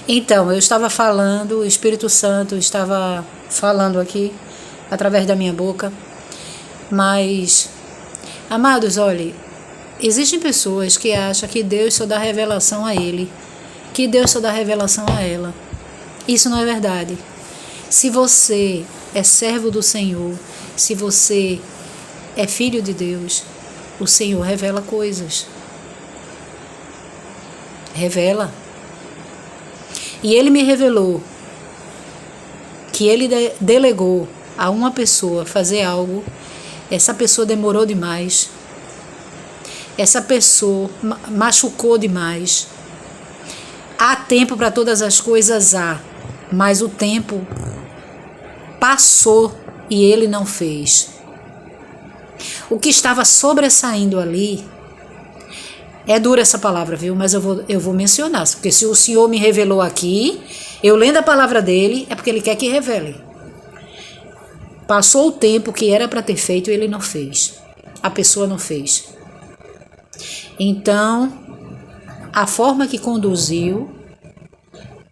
Então, eu estava falando, o Espírito Santo estava falando aqui, através da minha boca, mas, amados, olhe, existem pessoas que acham que Deus só dá revelação a ele, que Deus só dá revelação a ela. Isso não é verdade. Se você é servo do Senhor, se você é filho de Deus, o Senhor revela coisas. Revela. E ele me revelou que ele delegou a uma pessoa fazer algo, essa pessoa demorou demais, essa pessoa machucou demais. Há tempo para todas as coisas, mas o tempo passou e ele não fez. O que estava sobressaindo ali, é dura essa palavra, viu? Mas eu vou mencionar, porque se o Senhor me revelou aqui, eu lendo a palavra dele, é porque ele quer que revele. Passou o tempo que era para ter feito e ele não fez. A pessoa não fez. Então, a forma que conduziu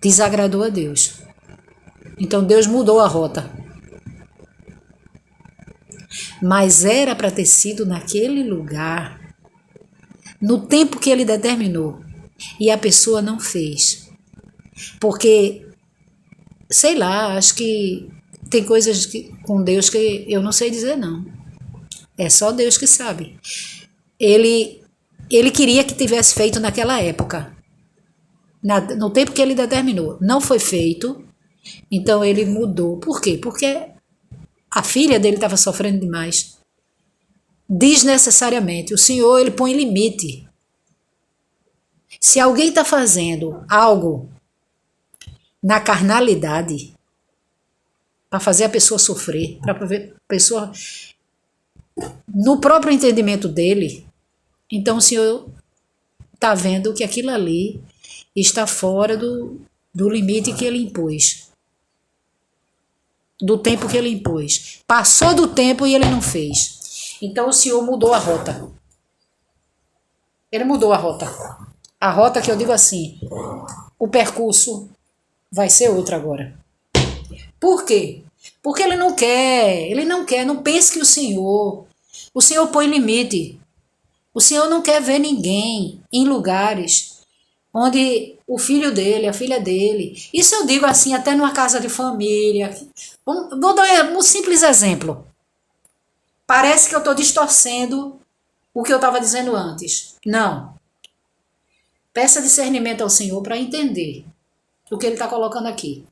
desagradou a Deus. Então, Deus mudou a rota. Mas era para ter sido naquele lugar, no tempo que ele determinou, e a pessoa não fez. Porque, sei lá, acho que tem coisas com Deus que eu não sei dizer não. É só Deus que sabe. Ele queria que tivesse feito naquela época, no tempo que ele determinou. Não foi feito, então ele mudou. Por quê? Porque a filha dele estava sofrendo demais. Desnecessariamente. O Senhor, ele põe limite. Se alguém está fazendo algo na carnalidade, para fazer a pessoa sofrer, para fazer a pessoa no próprio entendimento dele, então o Senhor está vendo que aquilo ali está fora do limite que ele impôs, do tempo que ele impôs. Passou do tempo e ele não fez. Então o Senhor mudou a rota. Ele mudou a rota. A rota que eu digo assim, o percurso vai ser outro agora. Por quê? Porque ele não quer, não pense que o Senhor põe limite. O Senhor não quer ver ninguém em lugares onde o filho dele, a filha dele, isso eu digo assim, até numa casa de família. Vou dar um simples exemplo. Parece que eu estou distorcendo o que eu estava dizendo antes. Não. Peça discernimento ao Senhor para entender o que ele está colocando aqui.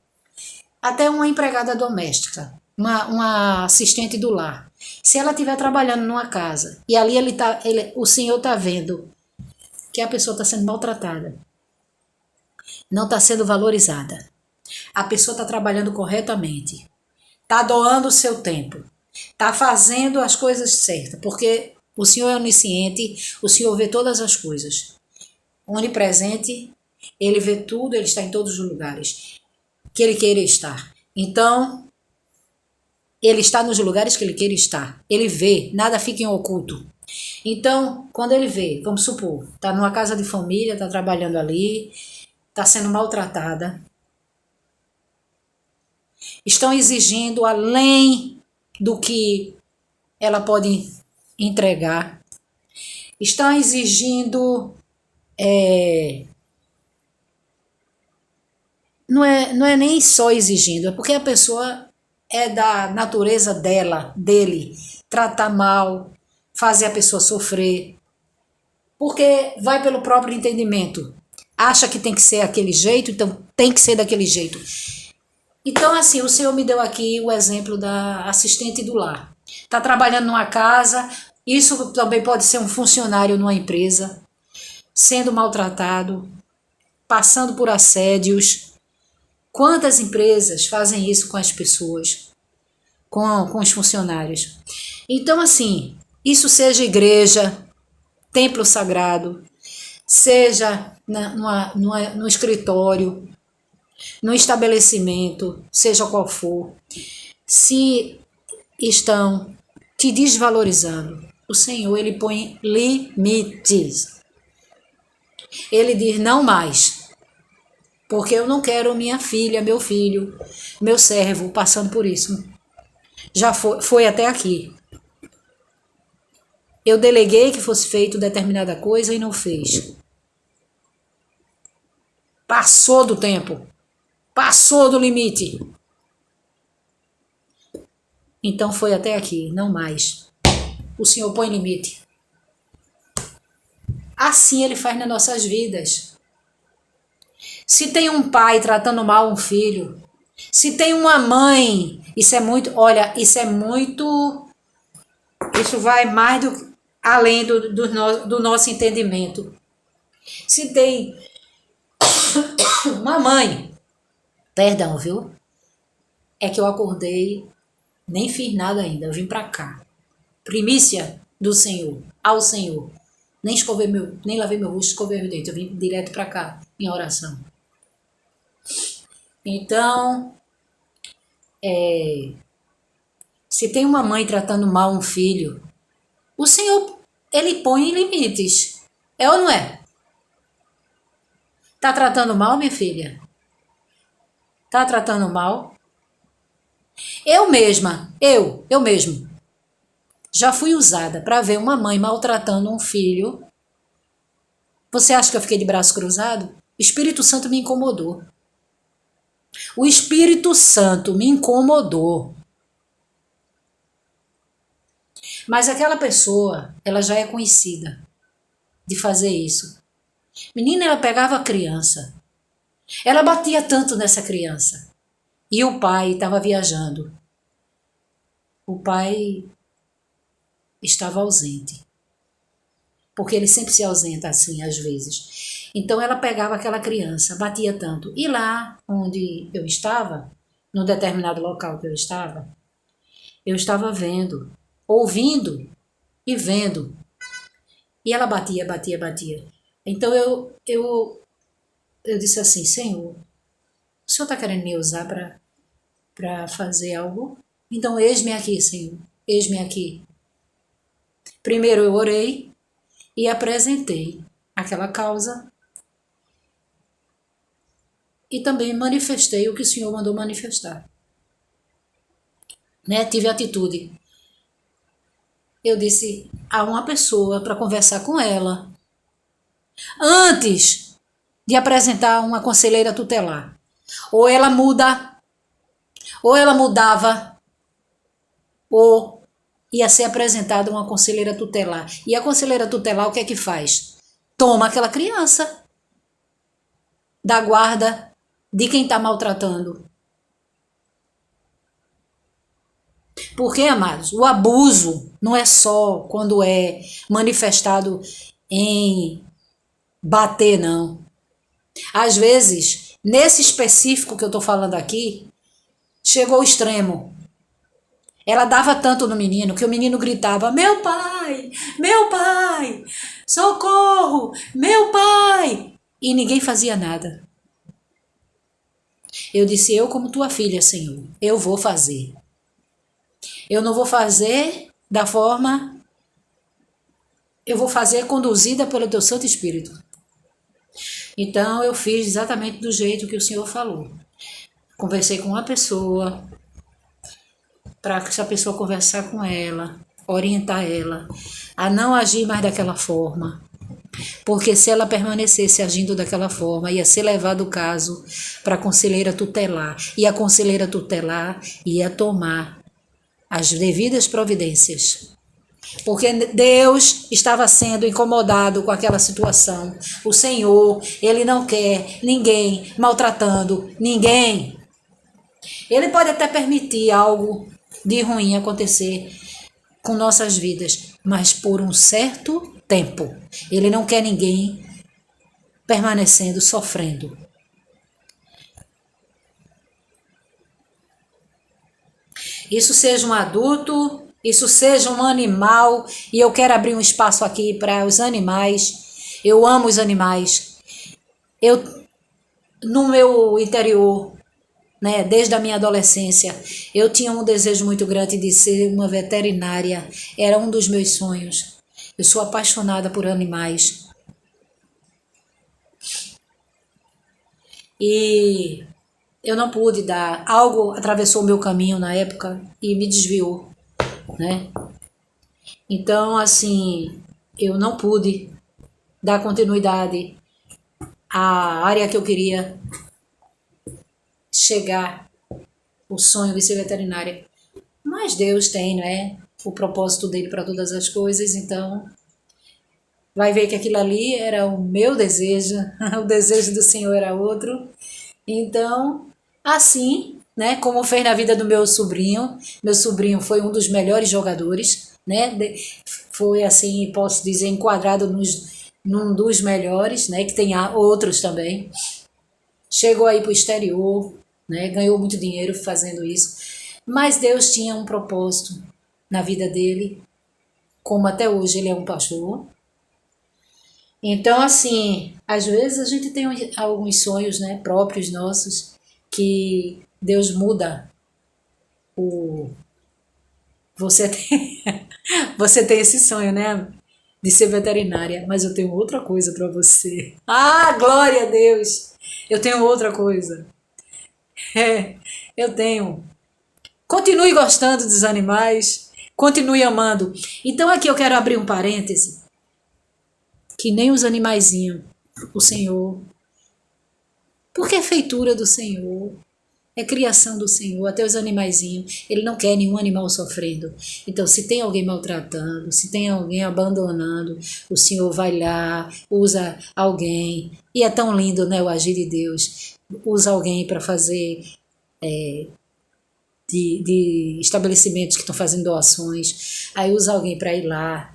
Até uma empregada doméstica, uma assistente do lar. Se ela estiver trabalhando numa casa e ali o Senhor está vendo que a pessoa está sendo maltratada, não está sendo valorizada, a pessoa está trabalhando corretamente, está doando o seu tempo, está fazendo as coisas certas, porque o Senhor é onisciente, o Senhor vê todas as coisas. Onipresente, ele vê tudo, ele está em todos os lugares que ele queira estar. Então, ele está nos lugares que ele queira estar. Ele vê, nada fica em oculto. Então, quando ele vê, vamos supor, está numa casa de família, está trabalhando ali, está sendo maltratada, estão exigindo além do que ela pode entregar, estão exigindo não é nem só exigindo, é porque a pessoa é da natureza dele, tratar mal, fazer a pessoa sofrer, porque vai pelo próprio entendimento, acha que tem que ser aquele jeito, então tem que ser daquele jeito. Então, assim, o Senhor me deu aqui o exemplo da assistente do lar. Está trabalhando numa casa, isso também pode ser um funcionário numa empresa, sendo maltratado, passando por assédios. Quantas empresas fazem isso com as pessoas, com os funcionários? Então, assim, isso seja igreja, templo sagrado, seja no escritório, no estabelecimento, seja qual for, se estão te desvalorizando, o Senhor, ele põe limites. Ele diz não mais. Porque eu não quero minha filha, meu filho, meu servo passando por isso. Já foi até aqui. Eu deleguei que fosse feito determinada coisa e não fez. Passou do tempo. Passou do limite. Então foi até aqui, não mais. O Senhor põe limite. Assim Ele faz nas nossas vidas. Se tem um pai tratando mal um filho, se tem uma mãe, isso é muito, olha, isso vai mais além do nosso entendimento. Se tem uma mãe, perdão, viu? É que eu acordei, nem fiz nada ainda, eu vim pra cá. Primícia do Senhor, ao Senhor. Nem lavei meu rosto, escovei meu dente, eu vim direto pra cá, em oração. Então, se tem uma mãe tratando mal um filho, o Senhor, Ele põe limites. É ou não é? Tá tratando mal, minha filha? Tá tratando mal? Eu mesma, eu mesmo, já fui usada para ver uma mãe maltratando um filho. Você acha que eu fiquei de braço cruzado? O Espírito Santo me incomodou. O Espírito Santo me incomodou. Mas aquela pessoa, ela já é conhecida de fazer isso. Menina, ela pegava a criança. Ela batia tanto nessa criança. E o pai estava viajando. O pai estava ausente. Porque ele sempre se ausenta assim, às vezes. Então ela pegava aquela criança, batia tanto. E lá onde eu estava, num determinado local que eu estava vendo, ouvindo e vendo. E ela batia, batia, batia. Então eu disse assim, Senhor, o Senhor está querendo me usar para fazer algo? Então eis-me aqui, Senhor, eis-me aqui. Primeiro eu orei e apresentei aquela causa e também manifestei o que o Senhor mandou manifestar. Né? Tive atitude. Eu disse a uma pessoa para conversar com ela antes de apresentar uma conselheira tutelar. Ou ela muda, ou ela mudava, ou ia ser apresentada uma conselheira tutelar. E a conselheira tutelar o que é que faz? Toma aquela criança da guarda de quem está maltratando. Porque, amados, o abuso não é só quando é manifestado em bater, não. Às vezes, nesse específico que eu estou falando aqui, chegou ao extremo. Ela dava tanto no menino que o menino gritava, meu pai, socorro, meu pai. E ninguém fazia nada. Eu disse, eu como tua filha, Senhor, eu vou fazer. Eu não vou fazer da forma, eu vou fazer conduzida pelo teu Santo Espírito. Então eu fiz exatamente do jeito que o Senhor falou. Conversei com uma pessoa, para essa pessoa conversar com ela, orientar ela a não agir mais daquela forma. Porque se ela permanecesse agindo daquela forma, ia ser levado o caso para a conselheira tutelar. E a conselheira tutelar ia tomar as devidas providências. Porque Deus estava sendo incomodado com aquela situação. O Senhor, Ele não quer ninguém maltratando ninguém. Ele pode até permitir algo de ruim acontecer com nossas vidas, mas por um certo tempo. Ele não quer ninguém permanecendo sofrendo. Isso seja um adulto, isso seja um animal, e eu quero abrir um espaço aqui para os animais. Eu amo os animais. No meu interior, né, desde a minha adolescência, eu tinha um desejo muito grande de ser uma veterinária. Era um dos meus sonhos. Eu sou apaixonada por animais. E eu não pude dar. Algo atravessou o meu caminho na época e me desviou, né? Então, assim, eu não pude dar continuidade à área que eu queria chegar, o sonho de ser veterinária. Mas Deus tem, né? O propósito dele para todas as coisas, então vai ver que aquilo ali era o meu desejo, o desejo do Senhor era outro. Então, assim, né, como fez na vida do meu sobrinho foi um dos melhores jogadores, né, foi assim, posso dizer, enquadrado num dos melhores, né, que tem outros também. Chegou aí para o exterior, né, ganhou muito dinheiro fazendo isso, mas Deus tinha um propósito na vida dele, como até hoje ele é um pastor. Então, assim, às vezes a gente tem alguns sonhos, né, próprios nossos, que Deus muda o. Você tem, você tem esse sonho, né, de ser veterinária, mas eu tenho outra coisa para você. Ah, glória a Deus! Eu tenho outra coisa. É, eu tenho. Continue gostando dos animais, continue amando. Então, aqui eu quero abrir um parêntese, que nem os animaizinhos, o Senhor. Porque é feitura do Senhor, é criação do Senhor, até os animaizinhos. Ele não quer nenhum animal sofrendo. Então, se tem alguém maltratando, se tem alguém abandonando, o Senhor vai lá, usa alguém. E é tão lindo, né, o agir de Deus. Usa alguém para fazer de estabelecimentos que estão fazendo doações. Aí usa alguém para ir lá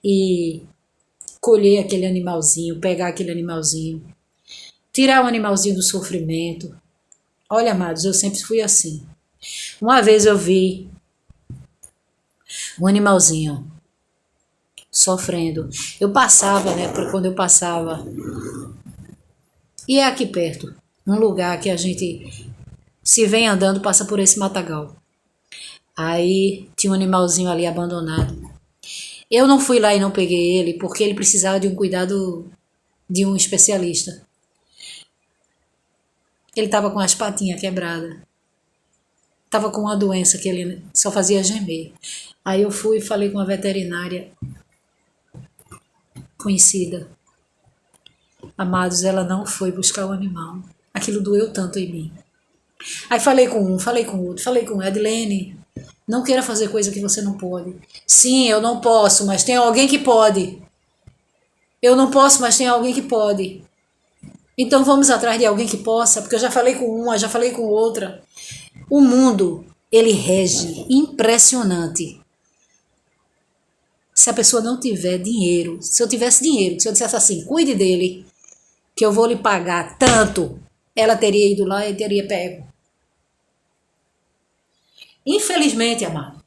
e colher aquele animalzinho, pegar aquele animalzinho, tirar o animalzinho do sofrimento. Olha, amados, eu sempre fui assim. Uma vez eu vi um animalzinho sofrendo. Eu passava, né? Quando eu passava. E é aqui perto, um lugar que a gente se vem andando, passa por esse matagal. Aí tinha um animalzinho ali abandonado. Eu não fui lá e não peguei ele, porque ele precisava de um cuidado de um especialista. Ele estava com as patinhas quebradas. Estava com uma doença que ele só fazia gemer. Aí eu fui e falei com a veterinária conhecida. Amados, ela não foi buscar o animal. Aquilo doeu tanto em mim. Aí falei com um, falei com outro, falei com Edilene. Não queira fazer coisa que você não pode. Sim, eu não posso, mas tem alguém que pode. Eu não posso, mas tem alguém que pode. Então vamos atrás de alguém que possa, porque eu já falei com uma, já falei com outra. O mundo, ele rege impressionante. Se a pessoa não tiver dinheiro, se eu tivesse dinheiro, se eu dissesse assim, cuide dele, que eu vou lhe pagar tanto, ela teria ido lá e teria pego. Infelizmente, amado,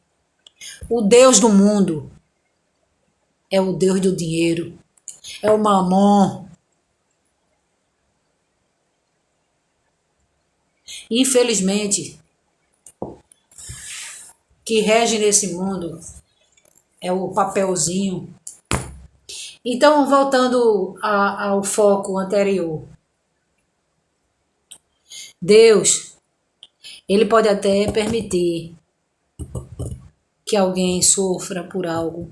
o Deus do mundo é o Deus do dinheiro, é o mamon. Infelizmente, que rege nesse mundo é o papelzinho. Então, voltando ao foco anterior, Deus, ele pode até permitir que alguém sofra por algo,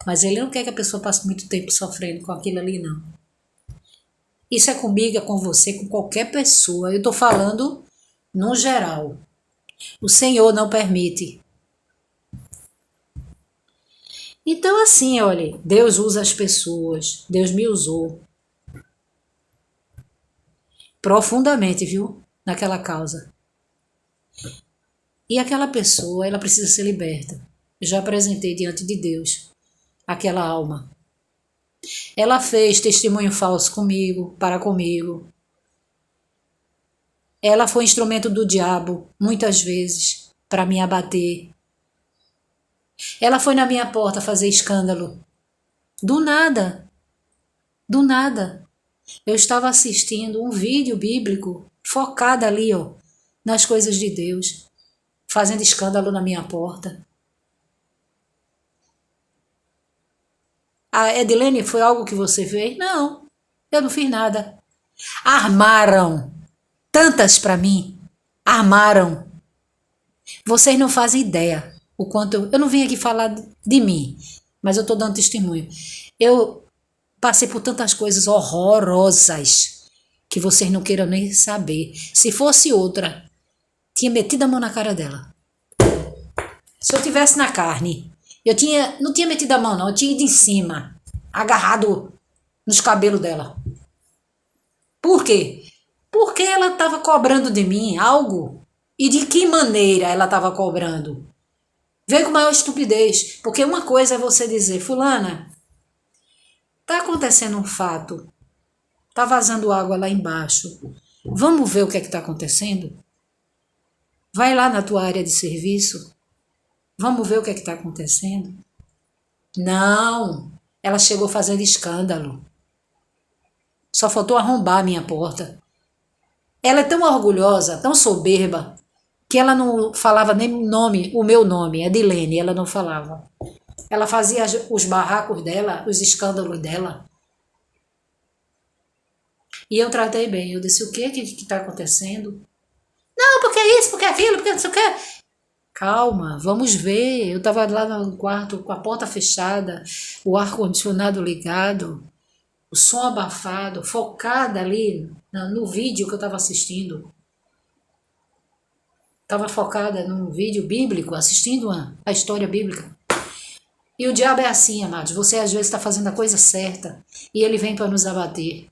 mas ele não quer que a pessoa passe muito tempo sofrendo com aquilo ali, não. Isso é comigo, é com você, com qualquer pessoa. Eu estou falando no geral. O Senhor não permite. Então, assim, olha, Deus usa as pessoas. Deus me usou profundamente, viu? Naquela causa. E aquela pessoa, ela precisa ser liberta. Eu já apresentei diante de Deus aquela alma. Ela fez testemunho falso comigo, para comigo. Ela foi instrumento do diabo, muitas vezes, para me abater. Ela foi na minha porta fazer escândalo. Do nada. Do nada. Eu estava assistindo um vídeo bíblico focado ali, ó, nas coisas de Deus, fazendo escândalo na minha porta. A Edilene, foi algo que você fez? Não, eu não fiz nada. Armaram tantas para mim. Armaram. Vocês não fazem ideia o quanto eu não vim aqui falar de mim, mas eu estou dando testemunho. Eu passei por tantas coisas horrorosas que vocês não queiram nem saber. Se fosse outra, tinha metido a mão na cara dela. Se eu tivesse na carne, não tinha metido a mão não, eu tinha ido em cima, agarrado nos cabelos dela. Por quê? Porque ela estava cobrando de mim algo. E de que maneira ela estava cobrando? Veio com maior estupidez. Porque uma coisa é você dizer, fulana, tá acontecendo um fato, tá vazando água lá embaixo. Vamos ver o que é que está acontecendo? Vai lá na tua área de serviço. Vamos ver o que é que está acontecendo? Não, ela chegou fazendo escândalo. Só faltou arrombar a minha porta. Ela é tão orgulhosa, tão soberba, que ela não falava nem o meu nome, Edilene, ela não falava. Ela fazia os barracos dela, os escândalos dela. E eu tratei bem. Eu disse, o que está acontecendo? Não, porque isso, porque aquilo, porque não sei o quê. Calma, vamos ver. Eu estava lá no quarto com a porta fechada, o ar-condicionado ligado, o som abafado, focada ali no vídeo que eu estava assistindo. Estava focada num vídeo bíblico, assistindo a história bíblica. E o diabo é assim, amados. Você às vezes está fazendo a coisa certa e ele vem para nos abater.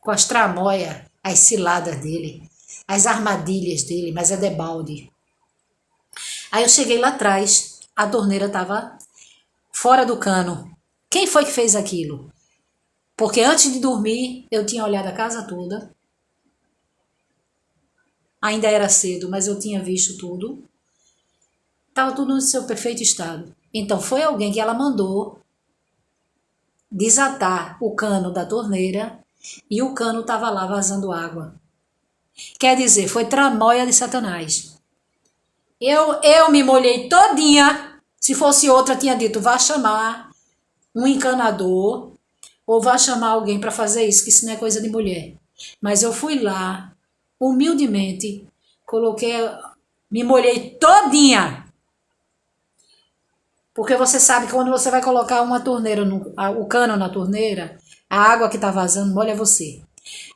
Com as tramóias, as ciladas dele, as armadilhas dele, mas é debalde. Aí eu cheguei lá atrás, a torneira estava fora do cano. Quem foi que fez aquilo? Porque antes de dormir, eu tinha olhado a casa toda. Ainda era cedo, mas eu tinha visto tudo. Estava tudo no seu perfeito estado. Então foi alguém que ela mandou desatar o cano da torneira e o cano estava lá vazando água. Quer dizer, foi tramóia de Satanás. Eu me molhei todinha. Se fosse outra, tinha dito, vá chamar um encanador ou vá chamar alguém para fazer isso, que isso não é coisa de mulher. Mas eu fui lá, humildemente, me molhei todinha. Porque você sabe que quando você vai colocar uma torneira, o cano na torneira, a água que está vazando molha você.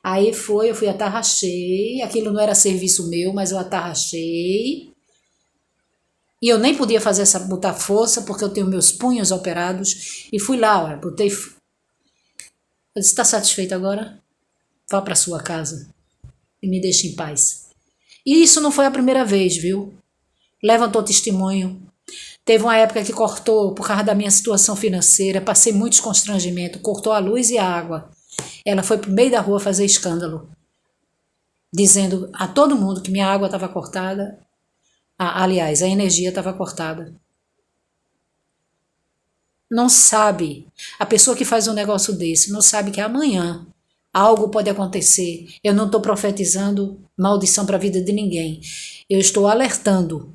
Aí eu fui atarrachei, aquilo não era serviço meu, mas eu atarrachei. E eu nem podia botar força, porque eu tenho meus punhos operados. E fui lá, botei. Eu disse, está satisfeito agora? Vá para sua casa e me deixe em paz. E isso não foi a primeira vez, viu? Levantou testemunho. Teve uma época que cortou, por causa da minha situação financeira, passei muitos constrangimentos, cortou a luz e a água. Ela foi pro meio da rua fazer escândalo, dizendo a todo mundo que minha água estava cortada. Aliás, a energia estava cortada. Não sabe. A pessoa que faz um negócio desse não sabe que amanhã algo pode acontecer. Eu não estou profetizando maldição para a vida de ninguém. Eu estou alertando.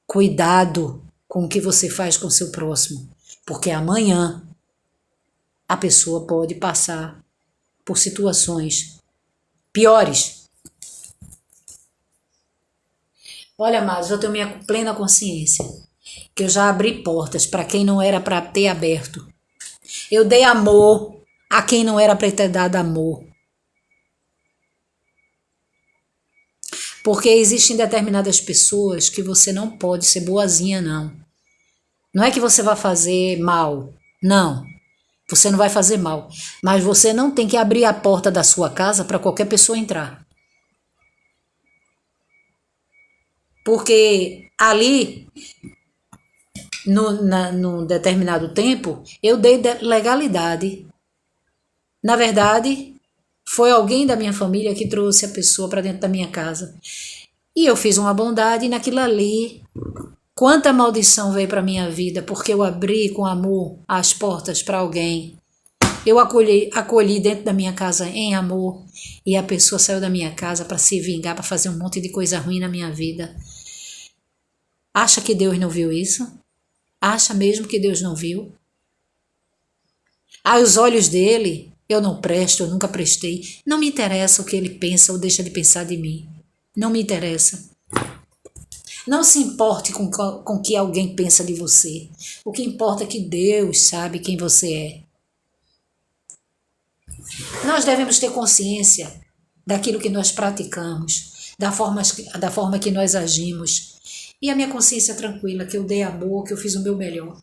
Cuidado com o que você faz com o seu próximo, porque amanhã a pessoa pode passar por situações piores. Olha, amados, eu tenho minha plena consciência que eu já abri portas para quem não era para ter aberto. Eu dei amor a quem não era para ter dado amor. Porque existem determinadas pessoas que você não pode ser boazinha, não. Não é que você vai fazer mal, não. Você não vai fazer mal. Mas você não tem que abrir a porta da sua casa para qualquer pessoa entrar. Porque ali, no determinado tempo, eu dei legalidade. Na verdade, foi alguém da minha família que trouxe a pessoa para dentro da minha casa. E eu fiz uma bondade e naquilo ali, quanta maldição veio para minha vida, porque eu abri com amor as portas para alguém. Eu acolhi dentro da minha casa em amor e a pessoa saiu da minha casa para se vingar, para fazer um monte de coisa ruim na minha vida. Acha que Deus não viu isso? Acha mesmo que Deus não viu? Aos olhos dele, eu não presto, eu nunca prestei. Não me interessa o que ele pensa ou deixa de pensar de mim. Não me interessa. Não se importe com o que alguém pensa de você. O que importa é que Deus sabe quem você é. Nós devemos ter consciência daquilo que nós praticamos, da forma que nós agimos. E a minha consciência tranquila, que eu dei amor, que eu fiz o meu melhor.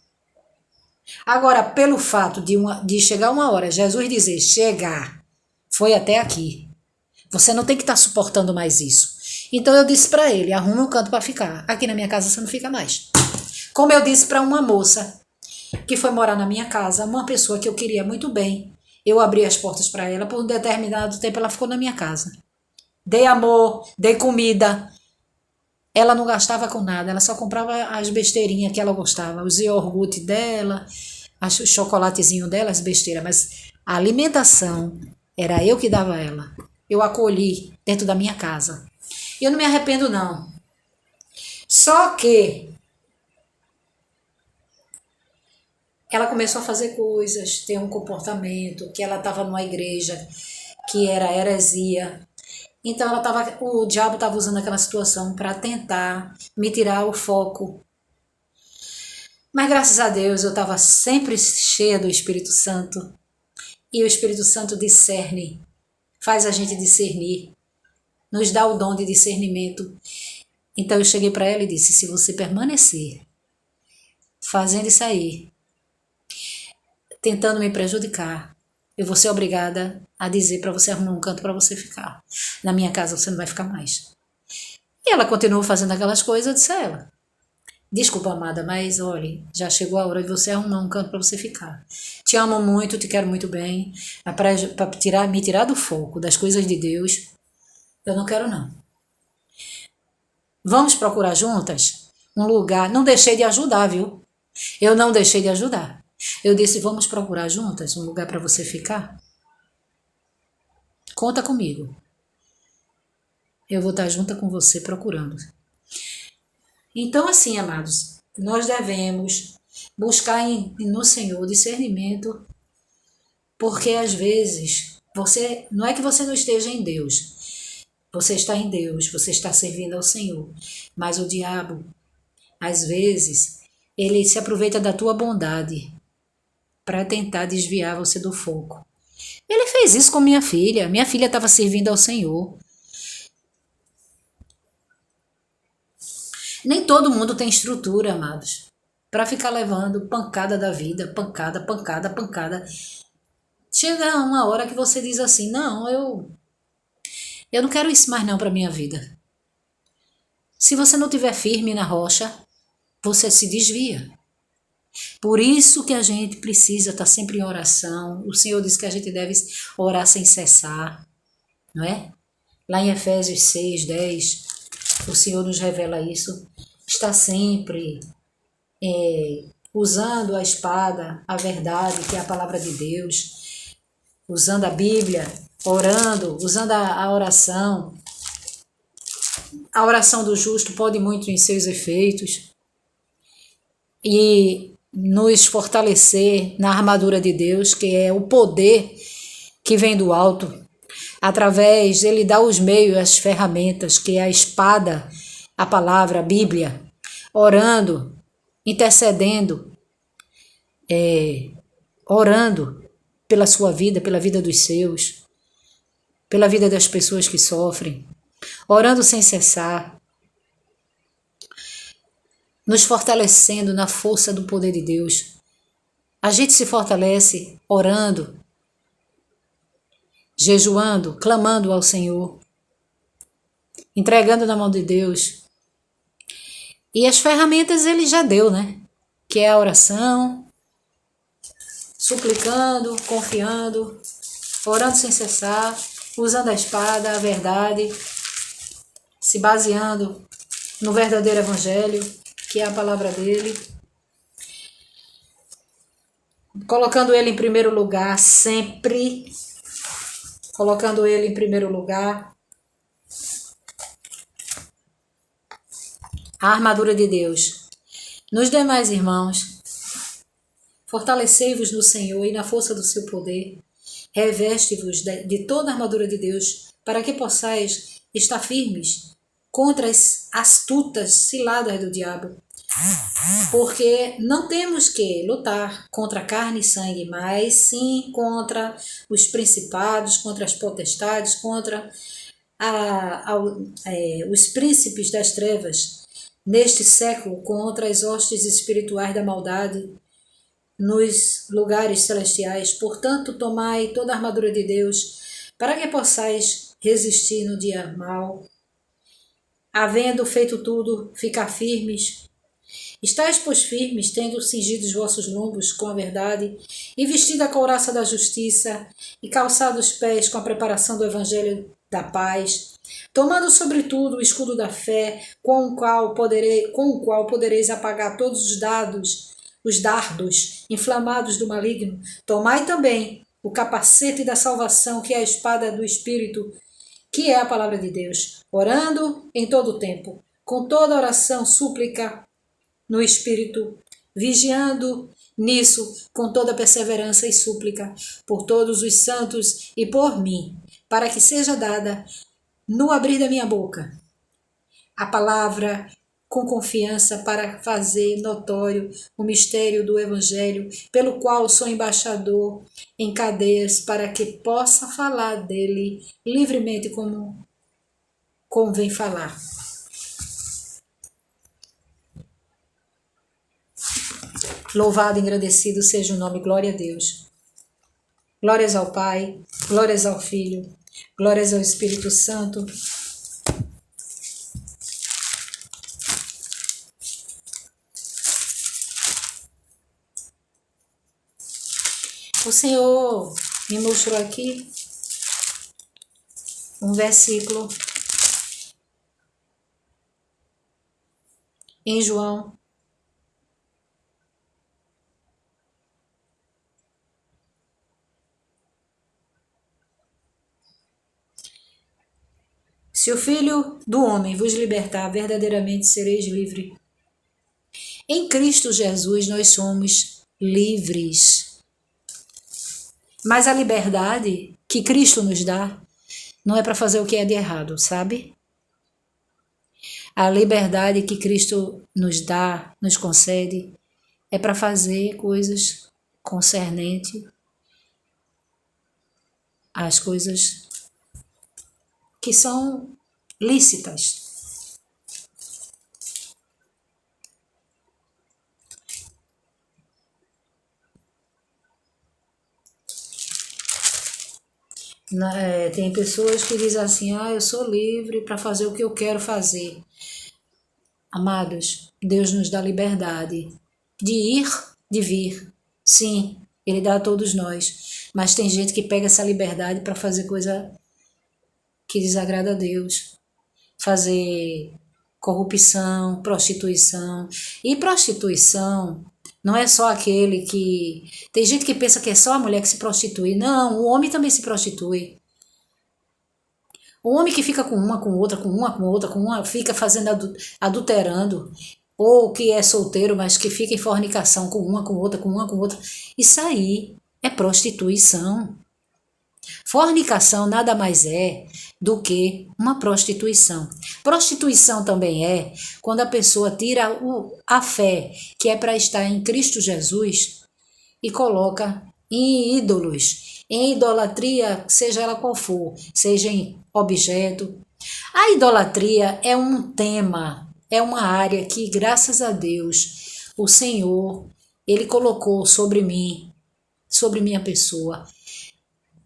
Agora, pelo fato de chegar uma hora, Jesus dizer, chegar, foi até aqui. Você não tem que estar suportando mais isso. Então eu disse para ele, arruma um canto para ficar. Aqui na minha casa você não fica mais. Como eu disse para uma moça que foi morar na minha casa, uma pessoa que eu queria muito bem. Eu abri as portas para ela, por um determinado tempo ela ficou na minha casa. Dei amor, dei comida. Ela não gastava com nada, ela só comprava as besteirinhas que ela gostava, os iogurte dela, o chocolatezinho dela, as besteiras, mas a alimentação era eu que dava a ela. Eu acolhi dentro da minha casa. E eu não me arrependo, não. Só que ela começou a fazer coisas, ter um comportamento, que ela estava numa igreja que era heresia. Então o diabo estava usando aquela situação para tentar me tirar o foco. Mas graças a Deus eu estava sempre cheia do Espírito Santo. E o Espírito Santo discerne, faz a gente discernir, nos dá o dom de discernimento. Então eu cheguei para ela e disse, se você permanecer fazendo isso aí, tentando me prejudicar, eu vou ser obrigada a dizer para você arrumar um canto para você ficar. Na minha casa você não vai ficar mais. E ela continuou fazendo aquelas coisas, eu disse a ela, desculpa, amada, mas olha, já chegou a hora de você arrumar um canto para você ficar. Te amo muito, te quero muito bem, mas para me tirar do foco das coisas de Deus, eu não quero não. Vamos procurar juntas um lugar. Não deixei de ajudar, viu? Eu não deixei de ajudar. Eu disse, vamos procurar juntas um lugar para você ficar? Conta comigo. Eu vou estar junto com você procurando. Então, assim, amados, nós devemos buscar no Senhor discernimento, porque às vezes não é que você não esteja em Deus. Você está em Deus, você está servindo ao Senhor. Mas o diabo, às vezes, ele se aproveita da tua bondade para tentar desviar você do foco. Ele fez isso com minha filha. Minha filha estava servindo ao Senhor. Nem todo mundo tem estrutura, amados, para ficar levando pancada da vida, pancada, pancada, pancada. Chega uma hora que você diz assim, não, eu não quero isso mais não para minha vida. Se você não estiver firme na rocha, você se desvia. Por isso que a gente precisa estar sempre em oração. O Senhor diz que a gente deve orar sem cessar, não é? Lá em Efésios 6, 10, o Senhor nos revela isso. Está sempre usando a espada, a verdade, que é a palavra de Deus, usando a Bíblia, orando, usando a oração. A oração do justo pode muito em seus efeitos. E nos fortalecer na armadura de Deus, que é o poder que vem do alto, através, ele dá os meios, as ferramentas, que é a espada, a palavra, a Bíblia, orando, intercedendo, orando pela sua vida, pela vida dos seus, pela vida das pessoas que sofrem, orando sem cessar, nos fortalecendo na força do poder de Deus. A gente se fortalece orando, jejuando, clamando ao Senhor, entregando na mão de Deus. E as ferramentas ele já deu, né? Que é a oração, suplicando, confiando, orando sem cessar, usando a espada, a verdade, se baseando no verdadeiro evangelho, que é a palavra dele, colocando ele em primeiro lugar sempre, colocando ele em primeiro lugar, a armadura de Deus. Nos demais irmãos, fortalecei-vos no Senhor e na força do seu poder. Reveste-vos de toda a armadura de Deus, para que possais estar firmes contra as astutas ciladas do diabo. Porque não temos que lutar contra carne e sangue, mas sim contra os principados, contra as potestades, contra os príncipes das trevas, neste século, contra as hostes espirituais da maldade nos lugares celestiais. Portanto, tomai toda a armadura de Deus, para que possais resistir no dia mau. Havendo feito tudo, ficar firmes. Estais, pois, firmes, tendo cingido os vossos lombos com a verdade, e vestido a couraça da justiça, e calçado os pés com a preparação do evangelho da paz, tomando sobretudo o escudo da fé, com o qual podereis apagar todos os dardos inflamados do maligno. Tomai também o capacete da salvação, que é a espada do Espírito, que é a palavra de Deus, orando em todo o tempo, com toda oração, súplica no Espírito, vigiando nisso com toda perseverança e súplica por todos os santos e por mim, para que seja dada, no abrir da minha boca, a palavra com confiança para fazer notório o mistério do Evangelho, pelo qual sou embaixador em cadeias, para que possa falar dele livremente como convém falar. Louvado e agradecido seja o nome, glória a Deus. Glórias ao Pai, glórias ao Filho, glórias ao Espírito Santo. O Senhor me mostrou aqui um versículo em João. Se o Filho do Homem vos libertar, verdadeiramente sereis livres. Em Cristo Jesus nós somos livres. Mas a liberdade que Cristo nos dá não é para fazer o que é de errado, sabe? A liberdade que Cristo nos dá, nos concede, é para fazer coisas concernentes às coisas que são lícitas. Tem pessoas que dizem assim, eu sou livre para fazer o que eu quero fazer. Amados, Deus nos dá liberdade de ir, de vir. Sim, Ele dá a todos nós. Mas tem gente que pega essa liberdade para fazer coisa que desagrada a Deus. Fazer corrupção, prostituição. E prostituição não é só aquele que... Tem gente que pensa que é só a mulher que se prostitui. Não, o homem também se prostitui. O homem que fica com uma, com outra, com uma, com outra, com uma, fica fazendo adulterando, ou que é solteiro, mas que fica em fornicação com uma, com outra, com uma, com outra. Isso aí é prostituição. Fornicação nada mais é do que uma prostituição. Prostituição também é quando a pessoa tira a fé, que é para estar em Cristo Jesus, e coloca em ídolos, em idolatria, seja ela qual for, seja em objeto. A idolatria é um tema, é uma área que, graças a Deus, o Senhor, Ele colocou sobre mim, sobre minha pessoa,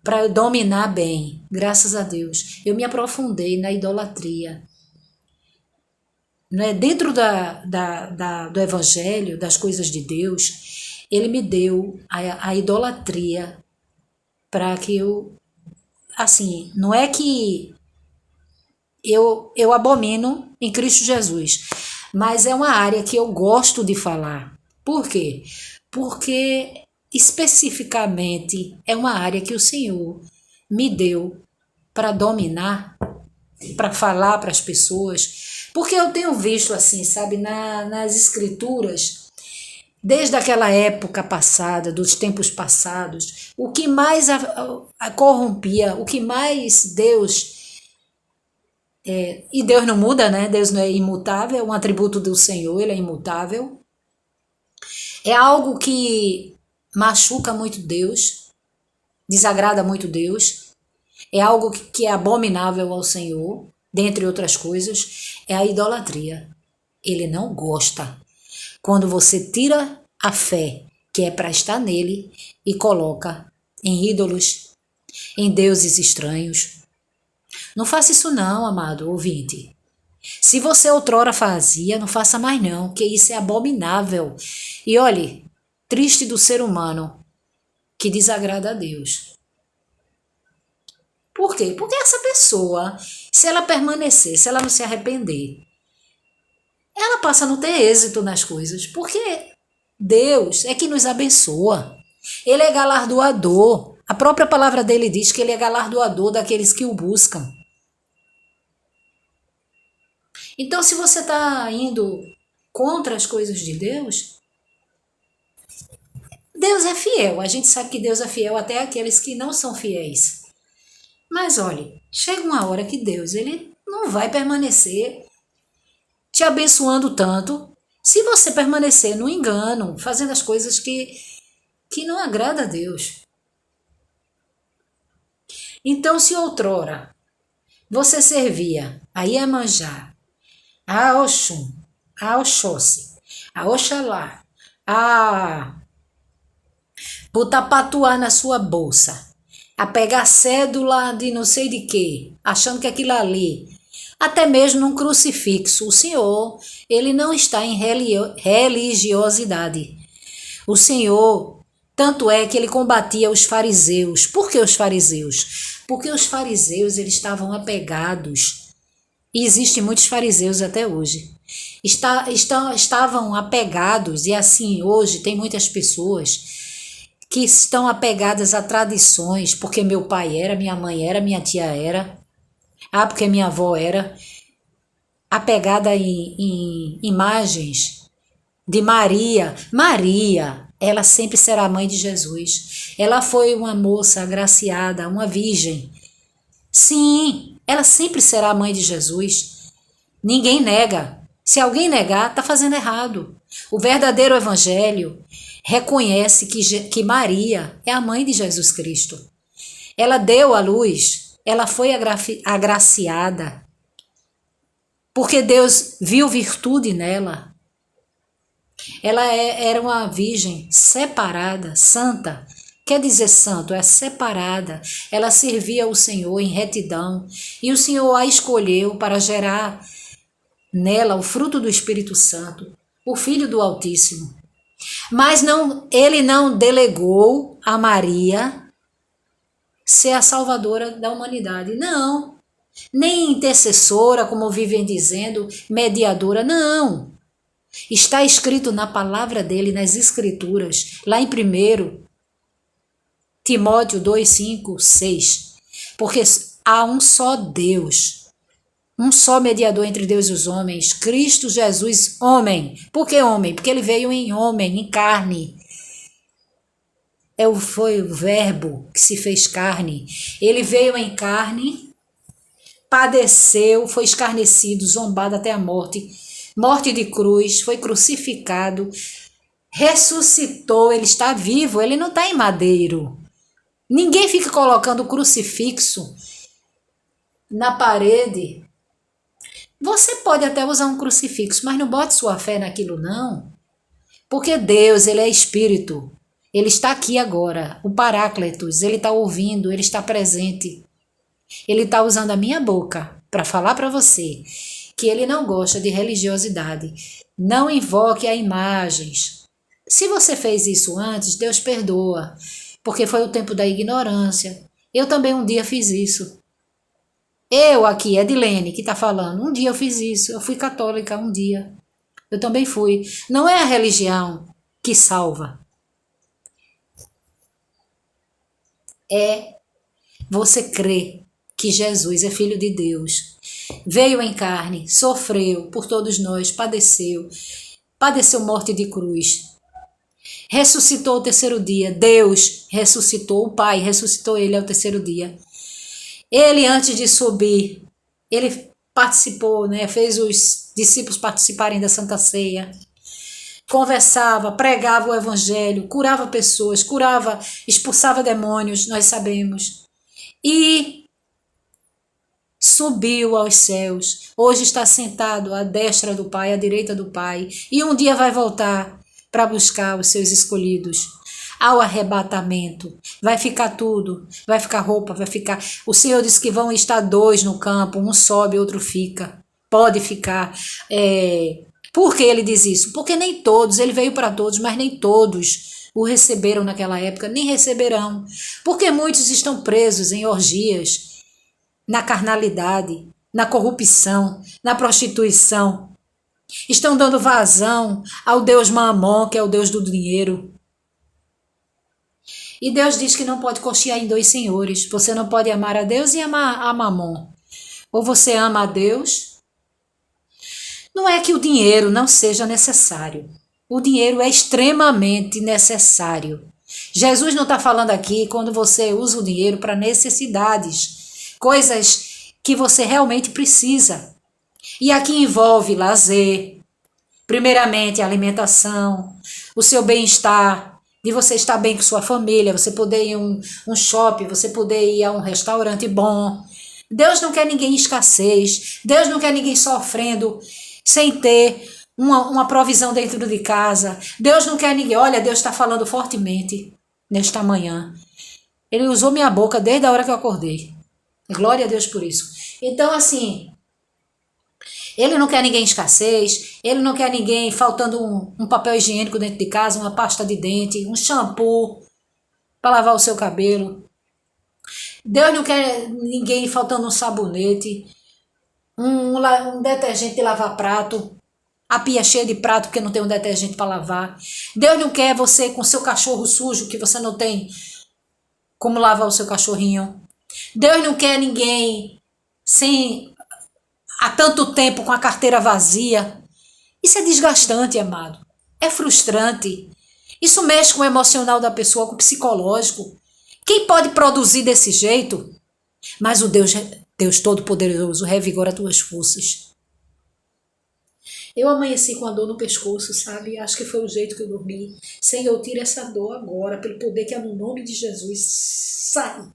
para eu dominar bem, graças a Deus. Eu me aprofundei na idolatria. Dentro do Evangelho, das coisas de Deus, Ele me deu a idolatria para que eu, assim, não é que eu abomino em Cristo Jesus, mas é uma área que eu gosto de falar. Por quê? Porque especificamente é uma área que o Senhor me deu para dominar, para falar para as pessoas, porque eu tenho visto assim, sabe, nas escrituras, Desde aquela época passada, dos tempos passados, o que mais a corrompia, o que mais Deus. E Deus não muda, né? Deus não é imutável, é um atributo do Senhor, ele é imutável. É algo que machuca muito Deus, desagrada muito Deus, é algo que é abominável ao Senhor, dentre outras coisas, é a idolatria. Ele não gosta quando você tira a fé que é para estar nele e coloca em ídolos, em deuses estranhos. Não faça isso não, amado ouvinte. Se você outrora fazia, não faça mais não, porque isso é abominável. E olhe, triste do ser humano que desagrada a Deus. Por quê? Porque essa pessoa, se ela permanecer, se ela não se arrepender, ela passa a não ter êxito nas coisas, porque Deus é que nos abençoa. Ele é galardoador. A própria palavra dele diz que ele é galardoador daqueles que o buscam. Então, se você está indo contra as coisas de Deus, Deus é fiel. A gente sabe que Deus é fiel até àqueles que não são fiéis. Mas olhe, chega uma hora que Deus ele não vai permanecer te abençoando tanto se você permanecer no engano, fazendo as coisas que não agrada a Deus. Então, se outrora você servia a Iemanjá, a Oxum, a Oxóssi, a Oxalá, a botar patuá na sua bolsa, a pegar cédula de não sei de quê, achando que aquilo ali, até mesmo num crucifixo, o Senhor, ele não está em religiosidade. O Senhor, tanto é que ele combatia os fariseus. Por que os fariseus? Porque os fariseus, eles estavam apegados, e existem muitos fariseus até hoje, estavam apegados, e assim, hoje tem muitas pessoas que estão apegadas a tradições, porque meu pai era, minha mãe era, minha tia era, porque minha avó era, apegada em imagens de Maria. Maria, ela sempre será a mãe de Jesus. Ela foi uma moça agraciada, uma virgem. Sim, ela sempre será a mãe de Jesus. Ninguém nega. Se alguém negar, está fazendo errado. O verdadeiro evangelho reconhece que Maria é a mãe de Jesus Cristo. Ela deu à luz, ela foi agraciada, porque Deus viu virtude nela. Ela era uma virgem separada, santa. Quer dizer santo, é separada. Ela servia ao Senhor em retidão. E o Senhor a escolheu para gerar nela o fruto do Espírito Santo, o Filho do Altíssimo. Mas ele não delegou a Maria ser a salvadora da humanidade. Não. Nem intercessora, como vivem dizendo, mediadora. Não. Está escrito na palavra dele, nas escrituras, lá em 1 Timóteo 2, 5, 6. Porque há um só Deus, um só mediador entre Deus e os homens, Cristo Jesus, homem. Por que homem? Porque ele veio em homem, em carne. Foi o verbo que se fez carne. Ele veio em carne, padeceu, foi escarnecido, zombado até a morte, morte de cruz, foi crucificado, ressuscitou, ele está vivo, ele não está em madeiro. Ninguém fica colocando crucifixo na parede. Você pode até usar um crucifixo, mas não bote sua fé naquilo não. Porque Deus, ele é espírito. Ele está aqui agora. O Paráclitos, ele está ouvindo, ele está presente. Ele está usando a minha boca para falar para você que ele não gosta de religiosidade. Não invoque a imagens. Se você fez isso antes, Deus perdoa, porque foi o tempo da ignorância. Eu também um dia fiz isso. Eu aqui, Edilene, que está falando, um dia eu fiz isso, eu fui católica um dia. Eu também fui. Não é a religião que salva. É você crer que Jesus é Filho de Deus. Veio em carne, sofreu por todos nós, padeceu morte de cruz. ressuscitou ao terceiro dia. Deus ressuscitou, o Pai ressuscitou ele ao terceiro dia. Ele, antes de subir, ele participou, né, fez os discípulos participarem da Santa Ceia, conversava, pregava o evangelho, curava pessoas, expulsava demônios, nós sabemos. E subiu aos céus. Hoje está sentado à destra do Pai, à direita do Pai. E um dia vai voltar para buscar os seus escolhidos. Ao arrebatamento. Vai ficar tudo. Vai ficar roupa, vai ficar... O Senhor diz que vão estar 2 no campo. Um sobe, outro fica. Pode ficar. Por que ele diz isso? Porque nem todos, ele veio para todos, mas nem todos o receberam naquela época, nem receberão. Porque muitos estão presos em orgias, na carnalidade, na corrupção, na prostituição. Estão dando vazão ao Deus Mamon, que é o Deus do dinheiro. E Deus diz que não pode cochear em 2 senhores. Você não pode amar a Deus e amar a Mamon. Ou você ama a Deus. Não é que o dinheiro não seja necessário. O dinheiro é extremamente necessário. Jesus não está falando aqui quando você usa o dinheiro para necessidades, coisas que você realmente precisa. E aqui envolve lazer, primeiramente a alimentação, o seu bem-estar, de você estar bem com sua família, você poder ir a um shopping, você poder ir a um restaurante bom. Deus não quer ninguém em escassez, Deus não quer ninguém sofrendo sem ter uma provisão dentro de casa. Deus não quer ninguém. Olha, Deus está falando fortemente nesta manhã. Ele usou minha boca desde a hora que eu acordei. Glória a Deus por isso. Então, assim, ele não quer ninguém em escassez, ele não quer ninguém faltando um papel higiênico dentro de casa, uma pasta de dente, um shampoo para lavar o seu cabelo. Deus não quer ninguém faltando um sabonete, um detergente de lavar prato, a pia cheia de prato porque não tem um detergente para lavar. Deus não quer você com seu cachorro sujo que você não tem como lavar o seu cachorrinho. Deus não quer ninguém há tanto tempo com a carteira vazia. Isso é desgastante, amado. É frustrante. Isso mexe com o emocional da pessoa, com o psicológico. Quem pode produzir desse jeito? Mas o Deus Todo-Poderoso revigora as tuas forças. Eu amanheci com a dor no pescoço, sabe? Acho que foi o jeito que eu dormi. Senhor, tira essa dor agora, pelo poder que é no nome de Jesus. Sai!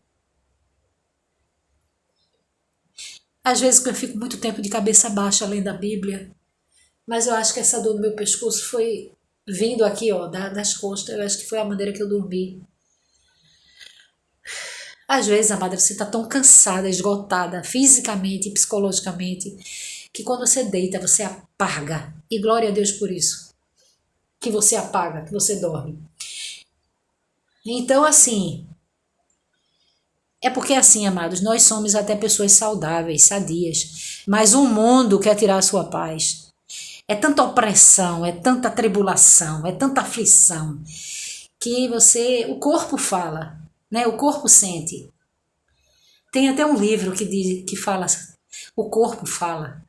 Às vezes eu fico muito tempo de cabeça baixa lendo a Bíblia, mas eu acho que essa dor no meu pescoço foi vindo aqui, ó, das costas. Eu acho que foi a maneira que eu dormi. Às vezes, amada, você está tão cansada, esgotada, fisicamente e psicologicamente, que quando você deita, você apaga. E glória a Deus por isso. Que você apaga, que você dorme. Então, assim, é porque assim, amados, nós somos até pessoas saudáveis, sadias, mas o mundo quer tirar a sua paz. É tanta opressão, é tanta tribulação, é tanta aflição, que o corpo fala, né? O corpo sente. Tem até um livro que fala, o corpo fala.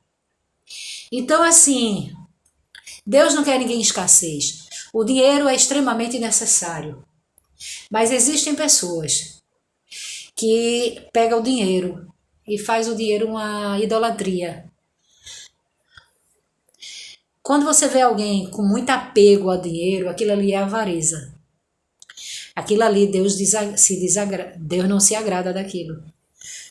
Então, assim, Deus não quer ninguém em escassez. O dinheiro é extremamente necessário. Mas existem pessoas que pegam o dinheiro e faz o dinheiro uma idolatria. Quando você vê alguém com muito apego ao dinheiro, aquilo ali é avareza. Aquilo ali Deus não se agrada daquilo.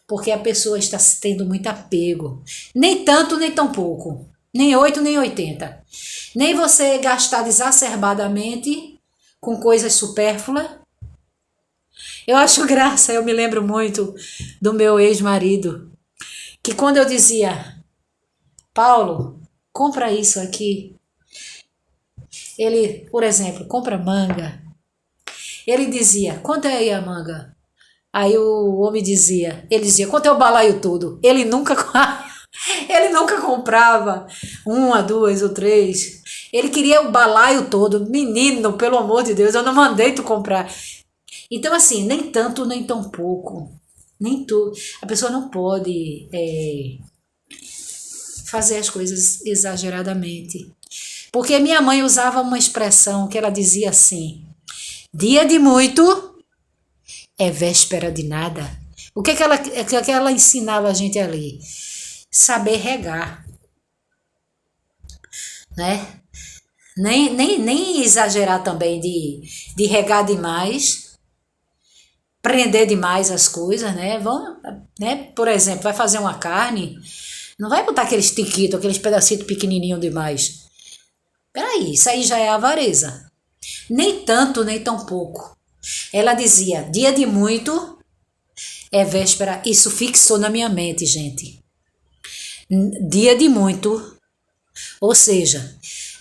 Porque a pessoa está tendo muito apego. Nem tanto, nem tão pouco. Nem 8, nem 80. Nem você gastar exacerbadamente com coisas supérfluas. Eu acho graça, eu me lembro muito do meu ex-marido, que quando eu dizia, Paulo, compra isso aqui. Ele, por exemplo, compra manga. Ele dizia, quanto é aí a manga? Aí o homem ele dizia, quanto é o balaio todo? Ele nunca comprava 1, 2 ou 3. Ele queria o balaio todo. Menino, pelo amor de Deus, eu não mandei tu comprar. Então, assim, nem tanto, nem tão pouco. Nem tudo. A pessoa não pode fazer as coisas exageradamente. Porque minha mãe usava uma expressão que ela dizia assim: dia de muito é véspera de nada. O que ela ensinava a gente ali? Saber regar, né? Nem exagerar também de regar demais, prender demais as coisas, né? Vão, né? Por exemplo, vai fazer uma carne, não vai botar aqueles tiquitos, aqueles pedacitos pequenininhos demais. Peraí, isso aí já é avareza. Nem tanto, nem tão pouco. Ela dizia, dia de muito é véspera. Isso fixou na minha mente, gente. Dia de muito, ou seja,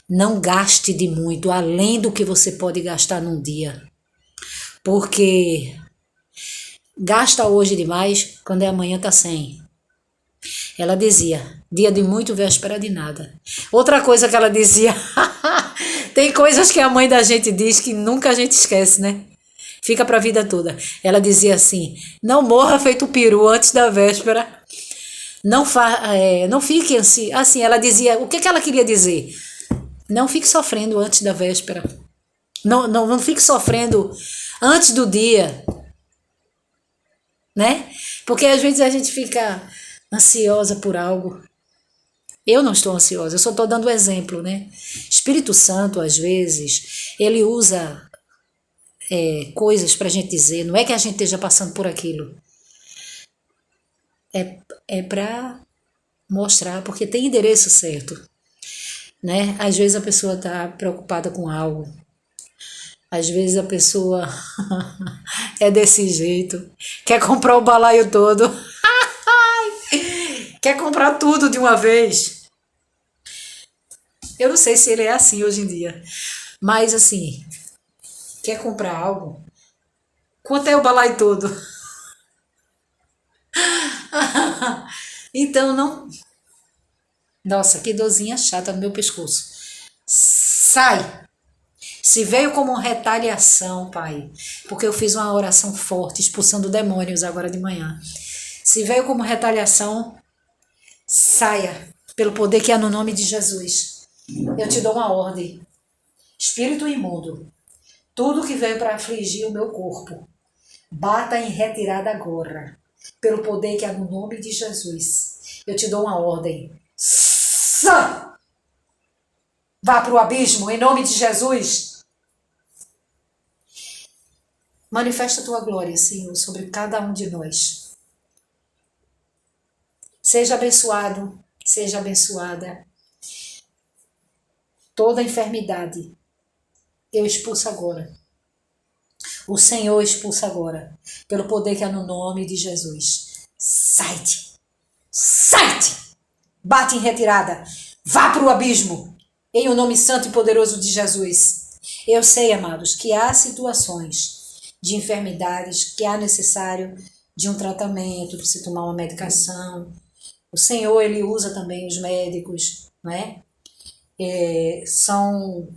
não gaste de muito, além do que você pode gastar num dia. Porque gasta hoje demais, quando é amanhã tá sem. Ela dizia, dia de muito, véspera de nada. Outra coisa que ela dizia, tem coisas que a mãe da gente diz que nunca a gente esquece, né? Fica pra vida toda. Ela dizia assim, não morra feito peru antes da véspera. Não fique assim, ela dizia, o que ela queria dizer? Não fique sofrendo antes da véspera. Não fique sofrendo antes do dia, né? Porque às vezes a gente fica ansiosa por algo. Eu não estou ansiosa, eu só estou dando exemplo, né? Espírito Santo, às vezes, ele usa coisas para a gente dizer, não é que a gente esteja passando por aquilo. É para mostrar, porque tem endereço certo, né? Às vezes a pessoa está preocupada com algo, às vezes a pessoa é desse jeito, quer comprar o balaio todo, quer comprar tudo de uma vez. Eu não sei se ele é assim hoje em dia, mas assim, quer comprar algo, quanto é o balaio todo? Então não. Nossa, que dorzinha chata no meu pescoço. Sai! Se veio como retaliação, Pai, porque eu fiz uma oração forte, expulsando demônios agora de manhã. Se veio como retaliação, saia, pelo poder que há no nome de Jesus. Eu te dou uma ordem. Espírito imundo, tudo que veio para afligir o meu corpo, bata em retirada agora, pelo poder que há no nome de Jesus. Eu te dou uma ordem. Vá para o abismo, em nome de Jesus. Manifesta a tua glória, Senhor, sobre cada um de nós. Seja abençoado, seja abençoada. Toda enfermidade, eu expulso agora. O Senhor expulsa agora, pelo poder que há no nome de Jesus. Sai-te! Sai-te! Bate em retirada. Vá para o abismo, em o nome santo e poderoso de Jesus. Eu sei, amados, que há situações de enfermidades que há necessário de um tratamento, de se tomar uma medicação. O Senhor, ele usa também os médicos, né? São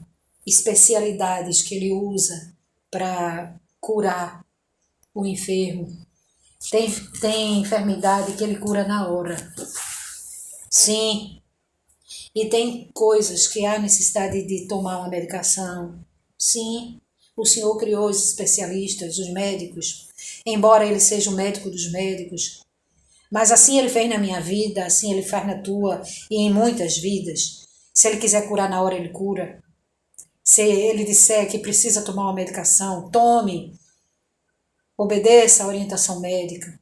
especialidades que ele usa para curar o enfermo. Tem enfermidade que ele cura na hora. Sim. E tem coisas que há necessidade de tomar uma medicação. Sim. O Senhor criou os especialistas, os médicos. Embora ele seja o médico dos médicos. Mas assim ele fez na minha vida, assim ele faz na tua e em muitas vidas. Se ele quiser curar na hora, ele cura. Se ele disser que precisa tomar uma medicação, tome. Obedeça a orientação médica.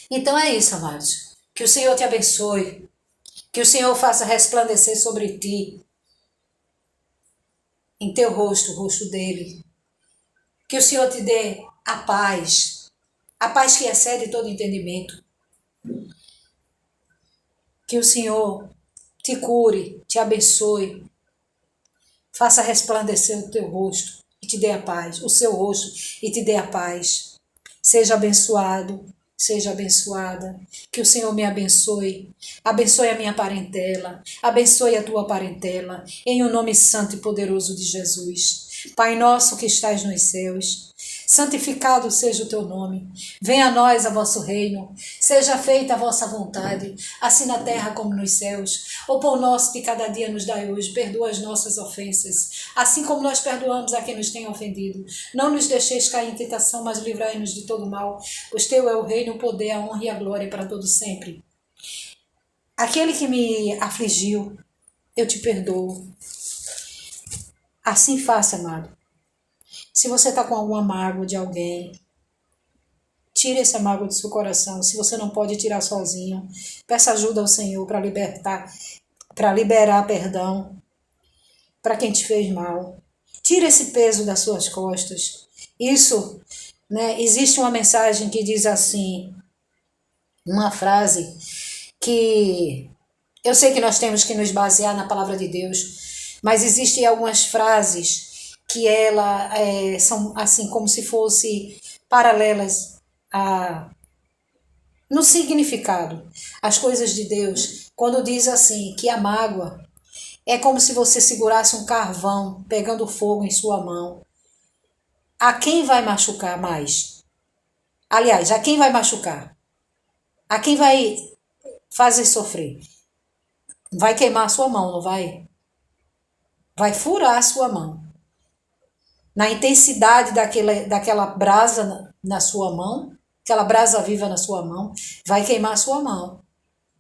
Então é isso, amados. Que o Senhor te abençoe. Que o Senhor faça resplandecer sobre ti, em teu rosto, o rosto dele. Que o Senhor te dê a paz que excede todo entendimento. Que o Senhor te cure, te abençoe, faça resplandecer o teu rosto e te dê a paz, o seu rosto e te dê a paz. Seja abençoado, seja abençoada, que o Senhor me abençoe, abençoe a minha parentela, abençoe a tua parentela, em o nome santo e poderoso de Jesus. Pai nosso que estás nos céus, santificado seja o teu nome. Venha a nós a vosso reino. Seja feita a vossa vontade, assim na terra como nos céus. O pão nosso de cada dia nos dai hoje. Perdoa as nossas ofensas, assim como nós perdoamos a quem nos tem ofendido. Não nos deixeis cair em tentação, mas livrai-nos de todo mal. Pois teu é o reino, o poder, a honra e a glória para todo sempre. Aquele que me afligiu, eu te perdoo. Assim faça, amado. Se você está com alguma mágoa de alguém, tire essa mágoa do seu coração. Se você não pode tirar sozinho, peça ajuda ao Senhor para liberar perdão para quem te fez mal. Tire esse peso das suas costas. Isso, né? Existe uma mensagem que diz assim, uma frase que eu sei que nós temos que nos basear na palavra de Deus, mas existem algumas frases que são assim como se fossem paralelas no significado. As coisas de Deus, quando diz assim, que a mágoa é como se você segurasse um carvão pegando fogo em sua mão. A quem vai machucar mais? Aliás, a quem vai machucar? A quem vai fazer sofrer? Vai queimar a sua mão, não vai? Vai furar a sua mão. Na intensidade daquela brasa na sua mão, aquela brasa viva na sua mão, vai queimar a sua mão.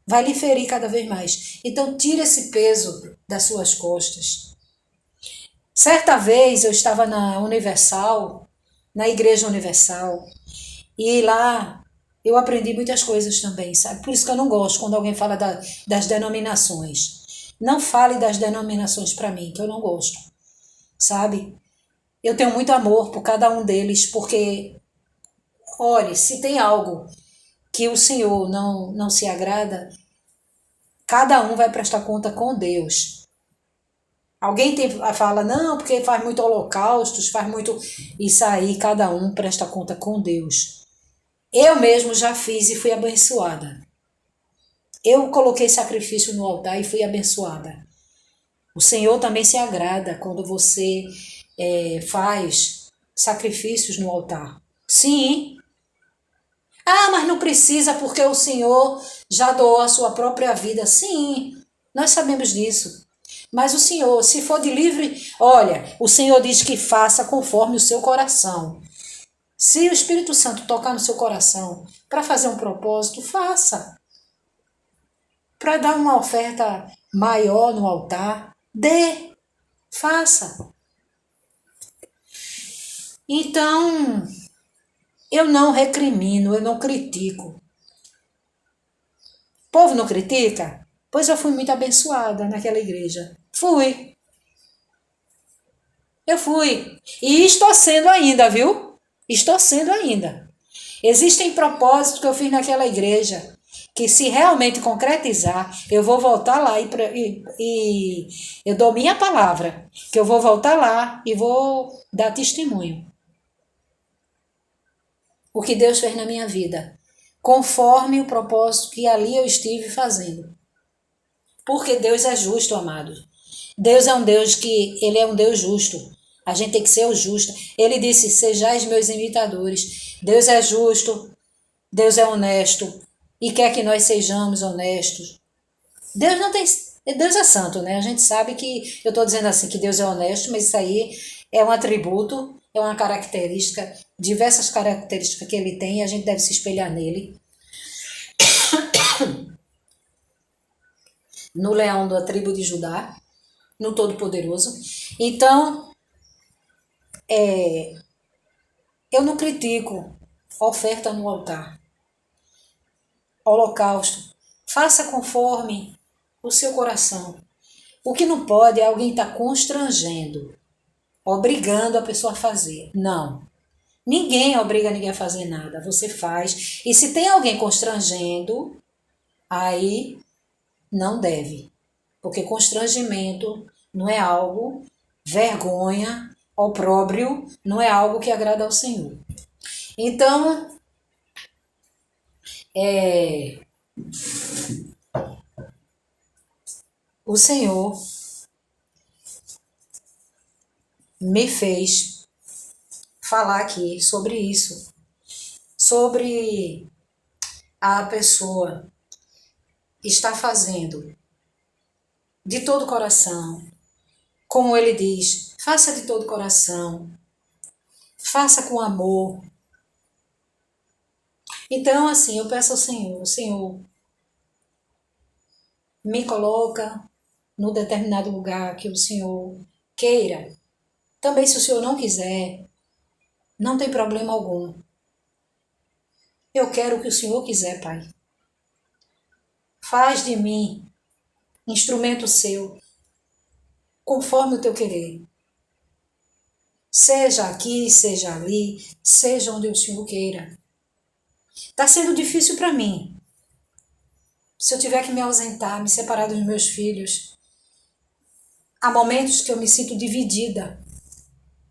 Vai lhe ferir cada vez mais. Então, tira esse peso das suas costas. Certa vez eu estava na Universal, na Igreja Universal, e lá eu aprendi muitas coisas também, sabe? Por isso que eu não gosto quando alguém fala das denominações. Não fale das denominações para mim, que eu não gosto, sabe? Eu tenho muito amor por cada um deles, porque, olhe, se tem algo que o Senhor não se agrada, cada um vai prestar conta com Deus. Alguém fala, não, porque faz muito holocaustos, faz muito... Isso aí, cada um presta conta com Deus. Eu mesmo já fiz e fui abençoada. Eu coloquei sacrifício no altar e fui abençoada. O Senhor também se agrada quando você faz sacrifícios no altar. Sim. Ah, mas não precisa porque o Senhor já doou a sua própria vida. Sim, nós sabemos disso. Mas o Senhor, se for de livre... Olha, o Senhor diz que faça conforme o seu coração. Se o Espírito Santo tocar no seu coração para fazer um propósito, faça. Para dar uma oferta maior no altar, dê, faça. Então, eu não recrimino, eu não critico. O povo não critica? Pois eu fui muito abençoada naquela igreja. Fui. Eu fui. E estou sendo ainda, viu? Estou sendo ainda. Existem propósitos que eu fiz naquela igreja, que se realmente concretizar, eu vou voltar lá e eu dou minha palavra, que eu vou voltar lá e vou dar testemunho. O que Deus fez na minha vida, conforme o propósito que ali eu estive fazendo. Porque Deus é justo, amado. Deus é um Deus Ele é um Deus justo. A gente tem que ser o justo. Ele disse, sejais meus imitadores. Deus é justo, Deus é honesto e quer que nós sejamos honestos. Deus não tem... Deus é santo, né? A gente sabe que... Eu estou dizendo assim que Deus é honesto, mas isso aí é um atributo, é uma característica, diversas características que ele tem e a gente deve se espelhar nele. No leão da tribo de Judá, no Todo-Poderoso. Então, eu não critico oferta no altar, holocausto. Faça conforme o seu coração. O que não pode é alguém estar constrangendo, obrigando a pessoa a fazer. Não. Ninguém obriga ninguém a fazer nada. Você faz. E se tem alguém constrangendo, aí não deve. Porque constrangimento não é algo, vergonha, opróbrio, não é algo que agrada ao Senhor. Então, o Senhor me fez falar aqui sobre isso, sobre a pessoa estar fazendo de todo o coração, como ele diz, faça de todo o coração, faça com amor. Então, assim, eu peço ao Senhor, Senhor, me coloca no determinado lugar que o Senhor queira. Também, se o Senhor não quiser, não tem problema algum. Eu quero o que o Senhor quiser, Pai. Faz de mim instrumento seu, conforme o teu querer. Seja aqui, seja ali, seja onde o Senhor queira. Está sendo difícil para mim. Se eu tiver que me ausentar, me separar dos meus filhos, há momentos que eu me sinto dividida.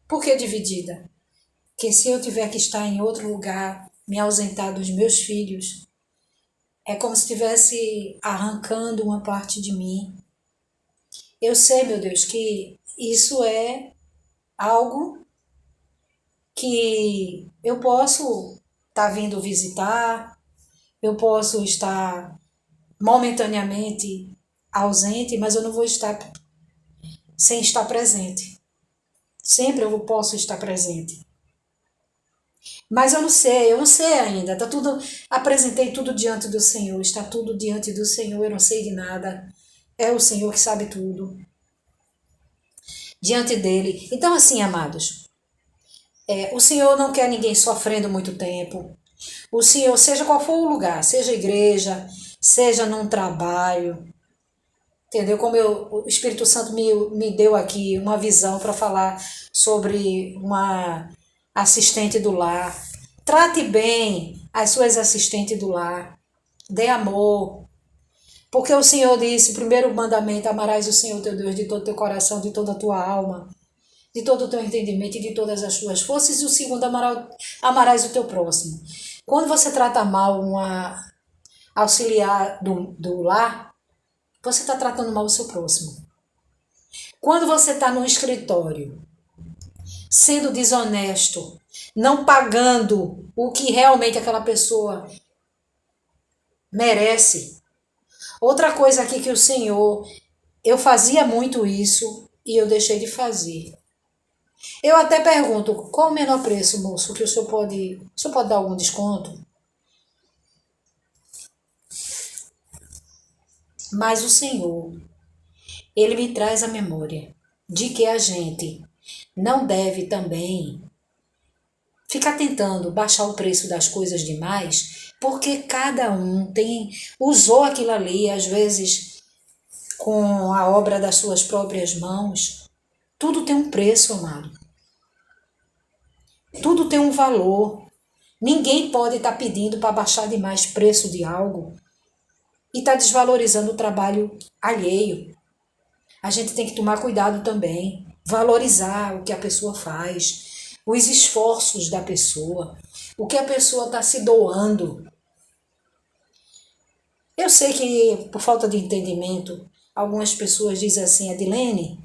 Por que dividida? Porque se eu tiver que estar em outro lugar, me ausentar dos meus filhos, é como se estivesse arrancando uma parte de mim. Eu sei, meu Deus, que isso é algo que eu posso estar vindo visitar, eu posso estar momentaneamente ausente, mas eu não vou estar sem estar presente. Sempre eu posso estar presente. Mas eu não sei ainda. Tá tudo, apresentei tudo diante do Senhor, está tudo diante do Senhor, eu não sei de nada. É o Senhor que sabe tudo. Diante dele. Então, assim, amados, o Senhor não quer ninguém sofrendo muito tempo. O Senhor, seja qual for o lugar, seja igreja, seja num trabalho, entendeu? Como o Espírito Santo me deu aqui uma visão para falar sobre uma assistente do lar. Trate bem as suas assistentes do lar. Dê amor. Porque o Senhor disse, o primeiro mandamento, amarás o Senhor teu Deus de todo o teu coração, de toda a tua alma, de todo o teu entendimento e de todas as tuas forças. E o segundo, amarás o teu próximo. Quando você trata mal uma auxiliar do lar, você está tratando mal o seu próximo. Quando você está no escritório, sendo desonesto, não pagando o que realmente aquela pessoa merece. Outra coisa aqui que o Senhor, eu fazia muito isso e eu deixei de fazer. Eu até pergunto, qual o menor preço, moço, que o senhor pode dar algum desconto? Mas o Senhor, ele me traz a memória de que a gente não deve também ficar tentando baixar o preço das coisas demais, porque cada um usou aquilo ali, às vezes com a obra das suas próprias mãos. Tudo tem um preço, amado. Tudo tem um valor. Ninguém pode estar pedindo para baixar demais preço de algo e está desvalorizando o trabalho alheio. A gente tem que tomar cuidado também, valorizar o que a pessoa faz, os esforços da pessoa, o que a pessoa está se doando. Eu sei que, por falta de entendimento, algumas pessoas dizem assim, Adilene,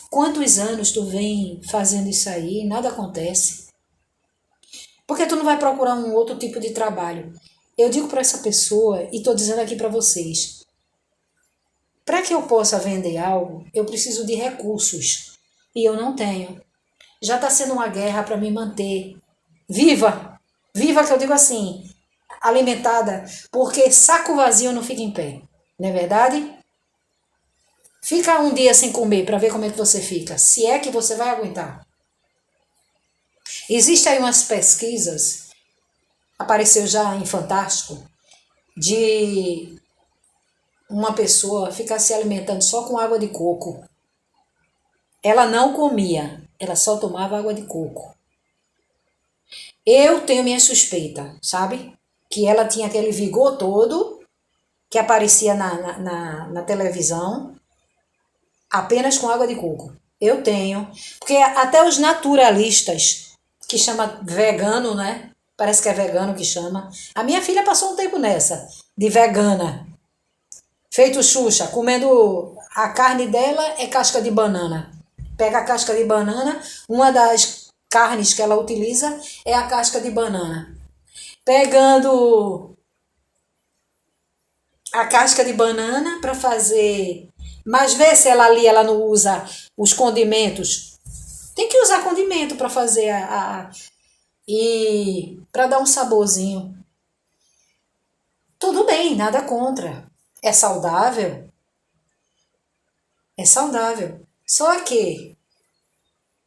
quantos anos tu vem fazendo isso aí e nada acontece? Por que tu não vai procurar um outro tipo de trabalho? Eu digo para essa pessoa e estou dizendo aqui para vocês, para que eu possa vender algo, eu preciso de recursos e eu não tenho. Já está sendo uma guerra para me manter viva. Viva que eu digo assim, alimentada, porque saco vazio não fica em pé. Não é verdade? Fica um dia sem comer para ver como é que você fica, se é que você vai aguentar. Existem aí umas pesquisas, apareceu já em Fantástico, de uma pessoa ficar se alimentando só com água de coco. Ela não comia, ela só tomava água de coco. Eu tenho minha suspeita, sabe? Que ela tinha aquele vigor todo que aparecia na televisão apenas com água de coco. Eu tenho. Porque até os naturalistas, que chama vegano, né? Parece que é vegano que chama. A minha filha passou um tempo nessa, de vegana. Feito Xuxa, comendo a carne dela é casca de banana. Pega a casca de banana, uma das carnes que ela utiliza é a casca de banana. Pegando a casca de banana para fazer... Mas vê se ela ali ela não usa os condimentos. Tem que usar condimento para fazer e para dar um saborzinho. Tudo bem, nada contra. É saudável? É saudável. Só que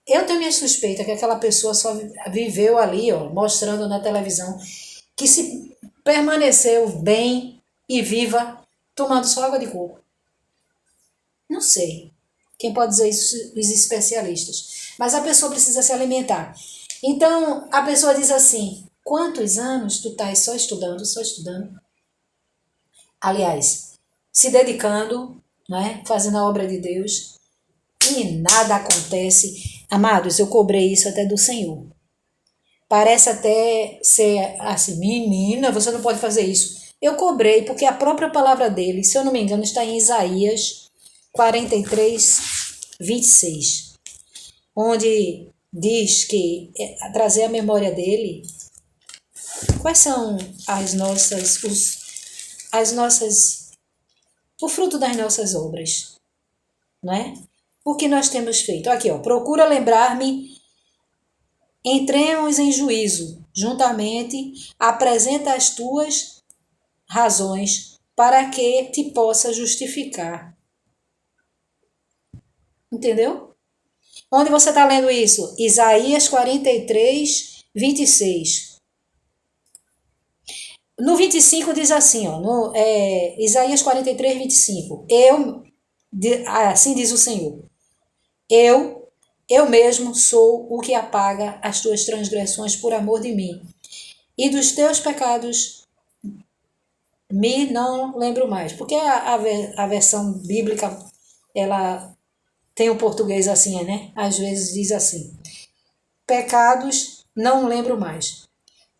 eu tenho minha suspeita que aquela pessoa só viveu ali, ó, mostrando na televisão, que se permaneceu bem e viva tomando só água de coco. Não sei. Quem pode dizer isso? Os especialistas. Mas a pessoa precisa se alimentar. Então, a pessoa diz assim, quantos anos tu estás só estudando, só estudando? Aliás, se dedicando, né, fazendo a obra de Deus, e nada acontece. Amados, eu cobrei isso até do Senhor. Parece até ser assim, menina, você não pode fazer isso. Eu cobrei porque a própria palavra dele, se eu não me engano, está em Isaías 43, 26, onde diz que trazer a memória dele, quais são o fruto das nossas obras, não é? O que nós temos feito? Aqui, ó, procura lembrar-me, entremos em juízo, juntamente, apresenta as tuas razões para que te possa justificar. Entendeu? Onde você está lendo isso? Isaías 43, 26. No 25 diz assim, ó, Isaías 43, 25. Assim diz o Senhor, eu mesmo sou o que apaga as tuas transgressões por amor de mim, e dos teus pecados me não lembro mais. Porque a versão bíblica, ela tem um português assim, né? Às vezes diz assim, pecados não lembro mais.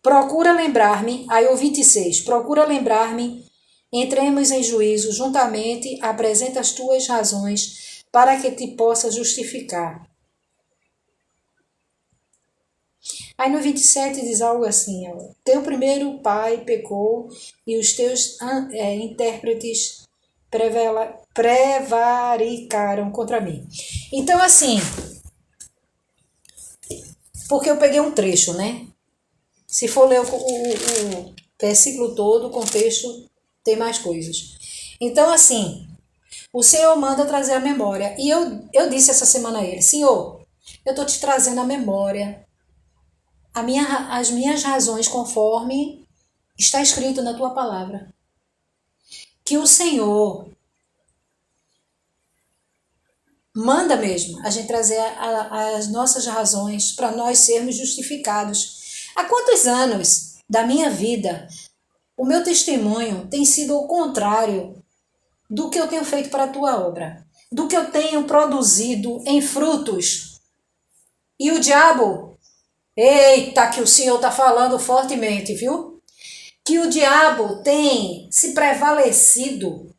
Procura lembrar-me, aí o 26, procura lembrar-me, entremos em juízo, juntamente apresenta as tuas razões para que te possa justificar. Aí no 27 diz algo assim, ó, teu primeiro pai pecou e os teus intérpretes prevaricaram contra mim. Então assim, porque eu peguei um trecho, né? Se for ler o versículo todo, o contexto tem mais coisas. Então assim, o Senhor manda trazer a memória. E eu disse essa semana a ele, Senhor, eu estou te trazendo a memória, as minhas razões conforme está escrito na tua palavra. Que o Senhor manda mesmo a gente trazer as nossas razões para nós sermos justificados. Há quantos anos da minha vida o meu testemunho tem sido o contrário do que eu tenho feito para a tua obra, do que eu tenho produzido em frutos. E o diabo, eita, que o Senhor está falando fortemente, viu? Que o diabo tem se prevalecido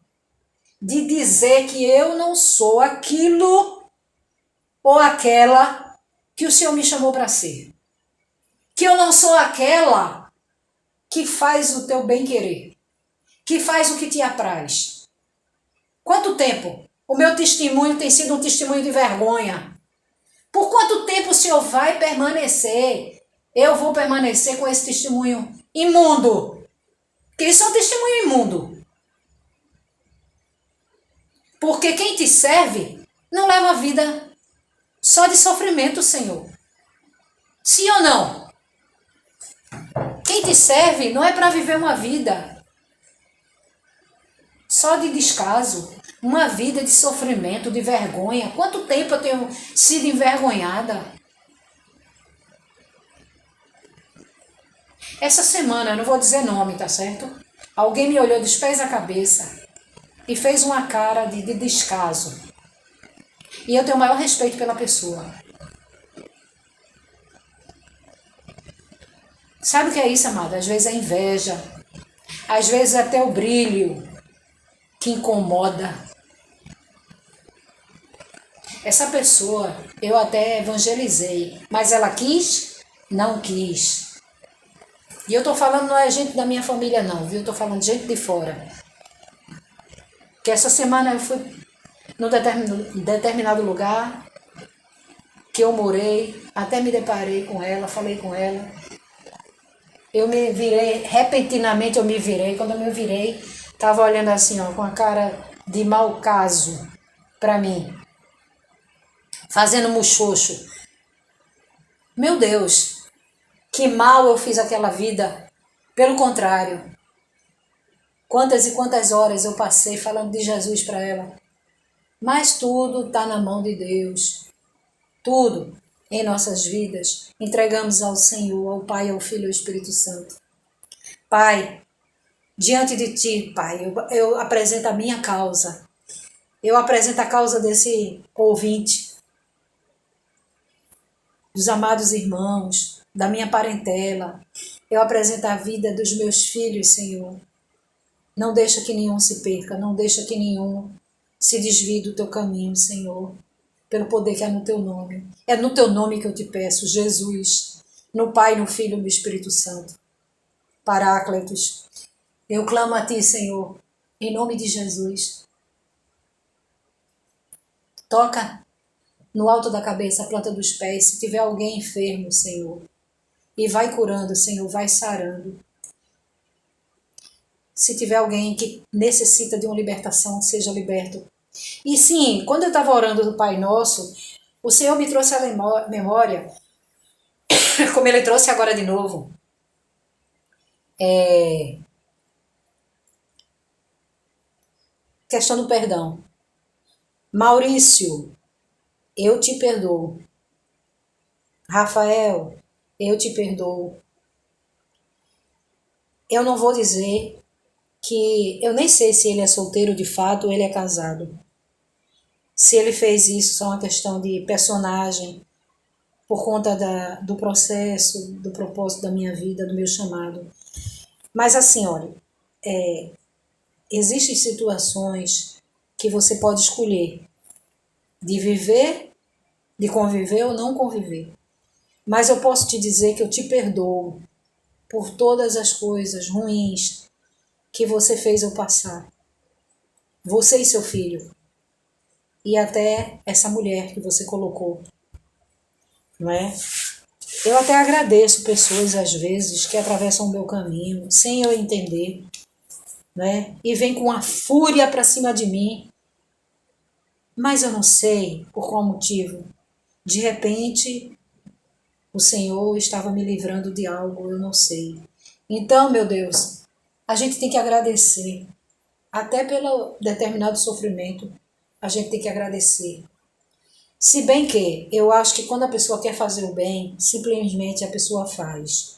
de dizer que eu não sou aquilo ou aquela que o Senhor me chamou para ser. Que eu não sou aquela que faz o teu bem-querer, que faz o que te apraz. Quanto tempo o meu testemunho tem sido um testemunho de vergonha? Por quanto tempo o Senhor vai permanecer? Eu vou permanecer com esse testemunho imundo. Porque isso é um testemunho imundo. Porque quem te serve não leva a vida só de sofrimento, Senhor. Sim ou não? Quem te serve não é para viver uma vida só de descaso, uma vida de sofrimento, de vergonha. Quanto tempo eu tenho sido envergonhada? Essa semana, eu não vou dizer nome, tá certo? Alguém me olhou dos pés à cabeça e fez uma cara de descaso. E eu tenho o maior respeito pela pessoa. Sabe o que é isso, amado? Às vezes é inveja. Às vezes é até o brilho que incomoda. Essa pessoa eu até evangelizei, mas ela quis? Não quis. E eu tô falando não é gente da minha família não, viu? Eu tô falando de gente de fora. Que essa semana eu fui num determinado lugar que eu morei, até me deparei com ela, falei com ela. Eu me virei, repentinamente eu me virei. Quando eu me virei, tava olhando assim, ó, com a cara de mau caso pra mim, fazendo muxoxo. Meu Deus, que mal eu fiz aquela vida. Pelo contrário, quantas e quantas horas eu passei falando de Jesus para ela. Mas tudo está na mão de Deus. Tudo em nossas vidas entregamos ao Senhor, ao Pai, ao Filho e ao Espírito Santo. Pai, diante de Ti, Pai, eu apresento a minha causa. Eu apresento a causa desse ouvinte, dos amados irmãos, da minha parentela. Eu apresento a vida dos meus filhos, Senhor. Não deixa que nenhum se perca, não deixa que nenhum se desvie do Teu caminho, Senhor. Pelo poder que é no Teu nome. É no Teu nome que eu te peço, Jesus. No Pai, no Filho e no Espírito Santo. Paráclitos. Eu clamo a Ti, Senhor, em nome de Jesus. Toca no alto da cabeça, a planta dos pés, se tiver alguém enfermo, Senhor. E vai curando, Senhor, vai sarando. Se tiver alguém que necessita de uma libertação, seja liberto. E sim, quando eu estava orando do Pai Nosso, o Senhor me trouxe à memória, como Ele trouxe agora de novo, questão do perdão. Maurício, eu te perdoo. Rafael, eu te perdoo. Eu não vou dizer que eu nem sei se ele é solteiro de fato ou ele é casado. Se ele fez isso, só uma questão de personagem, por conta do processo, do propósito da minha vida, do meu chamado. Mas assim, olha, existem situações que você pode escolher de viver, de conviver ou não conviver. Mas eu posso te dizer que eu te perdoo por todas as coisas ruins que você fez eu passar. Você e seu filho. E até essa mulher que você colocou. Não é? Eu até agradeço pessoas, às vezes, que atravessam o meu caminho, sem eu entender, né? E vem com uma fúria para cima de mim. Mas eu não sei por qual motivo. De repente, o Senhor estava me livrando de algo, eu não sei. Então, meu Deus, a gente tem que agradecer. Até pelo determinado sofrimento, a gente tem que agradecer. Se bem que eu acho que quando a pessoa quer fazer o bem, simplesmente a pessoa faz.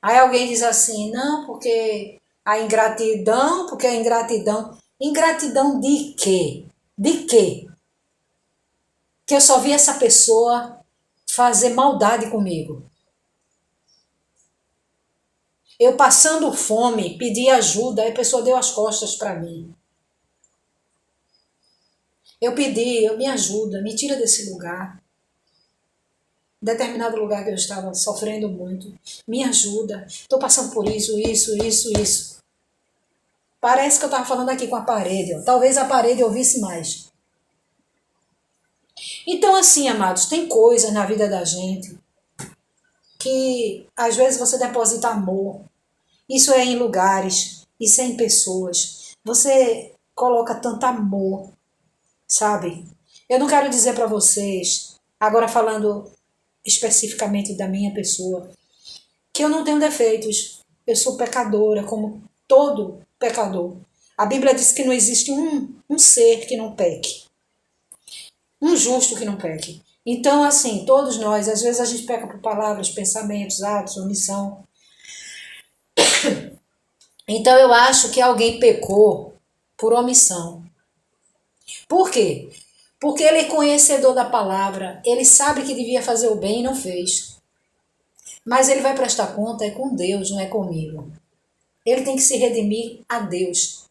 Aí alguém diz assim, não, porque a ingratidão, porque a ingratidão. Ingratidão de quê? De quê? Que eu só vi essa pessoa fazer maldade comigo. Eu passando fome, pedi ajuda, aí a pessoa deu as costas para mim. Eu pedi, me ajuda, me tira desse lugar. Determinado lugar que eu estava sofrendo muito. Me ajuda. Estou passando por isso. Parece que eu estava falando aqui com a parede. Ó. Talvez a parede ouvisse mais. Então, assim, amados, tem coisas na vida da gente que às vezes você deposita amor. Isso é em lugares, isso é em pessoas. Você coloca tanto amor, sabe? Eu não quero dizer para vocês, agora falando especificamente da minha pessoa, que eu não tenho defeitos. Eu sou pecadora, como todo pecador. A Bíblia diz que não existe um ser que não peque. Um justo que não peque. Então, assim, todos nós, às vezes a gente peca por palavras, pensamentos, atos, omissão. Então, eu acho que alguém pecou por omissão. Por quê? Porque ele é conhecedor da palavra, ele sabe que devia fazer o bem e não fez. Mas ele vai prestar conta é com Deus, não é comigo. Ele tem que se redimir a Deus.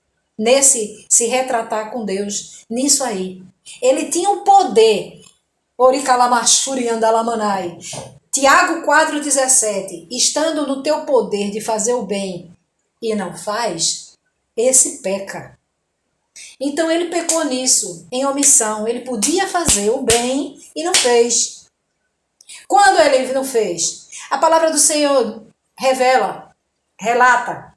Se retratar com Deus, nisso aí. Ele tinha o poder. Oricalamasfuri andalamanai. Tiago 4,17. Estando no teu poder de fazer o bem e não faz, esse peca. Então ele pecou nisso, em omissão. Ele podia fazer o bem e não fez. Quando ele não fez? A palavra do Senhor revela, relata,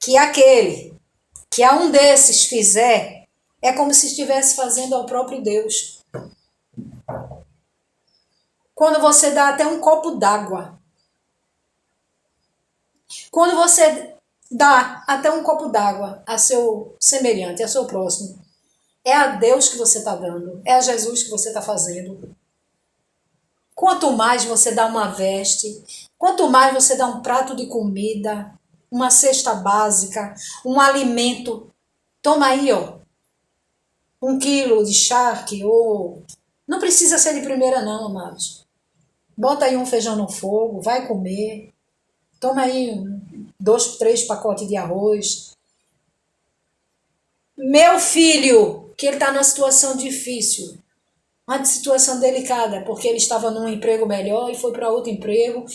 que aquele que a um desses fizer, é como se estivesse fazendo ao próprio Deus. Quando você dá até um copo d'água. Quando você dá até um copo d'água a seu semelhante, a seu próximo, é a Deus que você está dando, é a Jesus que você está fazendo. Quanto mais você dá uma veste, quanto mais você dá um prato de comida, uma cesta básica, um alimento, toma aí, ó, 1 quilo de charque, ou não precisa ser de primeira não, amados. Bota aí um feijão no fogo, vai comer, toma aí 2, 3 pacotes de arroz. Meu filho, que ele está numa situação difícil, uma situação delicada, porque ele estava num emprego melhor e foi para outro emprego,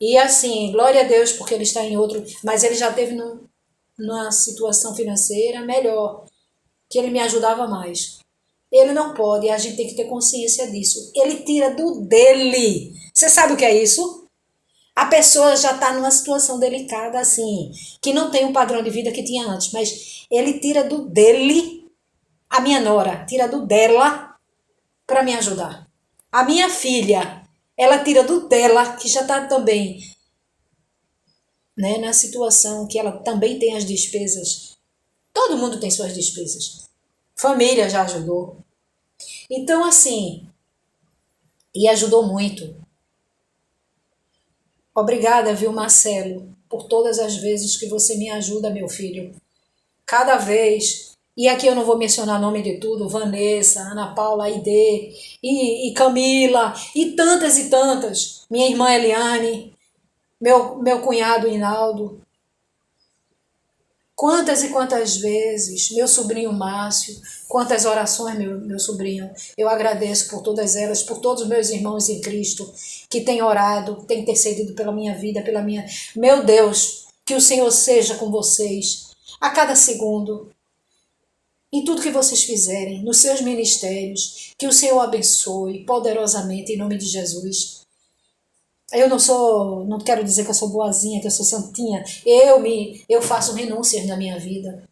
e assim, glória a Deus, porque ele está em outro, mas ele já teve numa situação financeira melhor, que ele me ajudava mais. Ele não pode, e a gente tem que ter consciência disso. Ele tira do dele. Você sabe o que é isso? A pessoa já está numa situação delicada, assim, que não tem um padrão de vida que tinha antes, mas ele tira do dele, a minha nora tira do dela para me ajudar. A minha filha, ela tira do dela, que já está também, né, na situação que ela também tem as despesas. Todo mundo tem suas despesas. Família já ajudou. Então, assim, e ajudou muito. Obrigada, viu, Marcelo, por todas as vezes que você me ajuda, meu filho. Cada vez, e aqui eu não vou mencionar nome de tudo, Vanessa, Ana Paula, Aide, e Camila, e tantas, minha irmã Eliane, meu cunhado Hinaldo, quantas e quantas vezes, meu sobrinho Márcio, quantas orações, meu sobrinho, eu agradeço por todas elas, por todos os meus irmãos em Cristo, que têm orado, têm intercedido pela minha vida, pela minha... Meu Deus, que o Senhor seja com vocês, a cada segundo, em tudo que vocês fizerem, nos seus ministérios, que o Senhor abençoe poderosamente, em nome de Jesus. Não quero dizer que eu sou boazinha, que eu sou santinha. Eu faço renúncias na minha vida.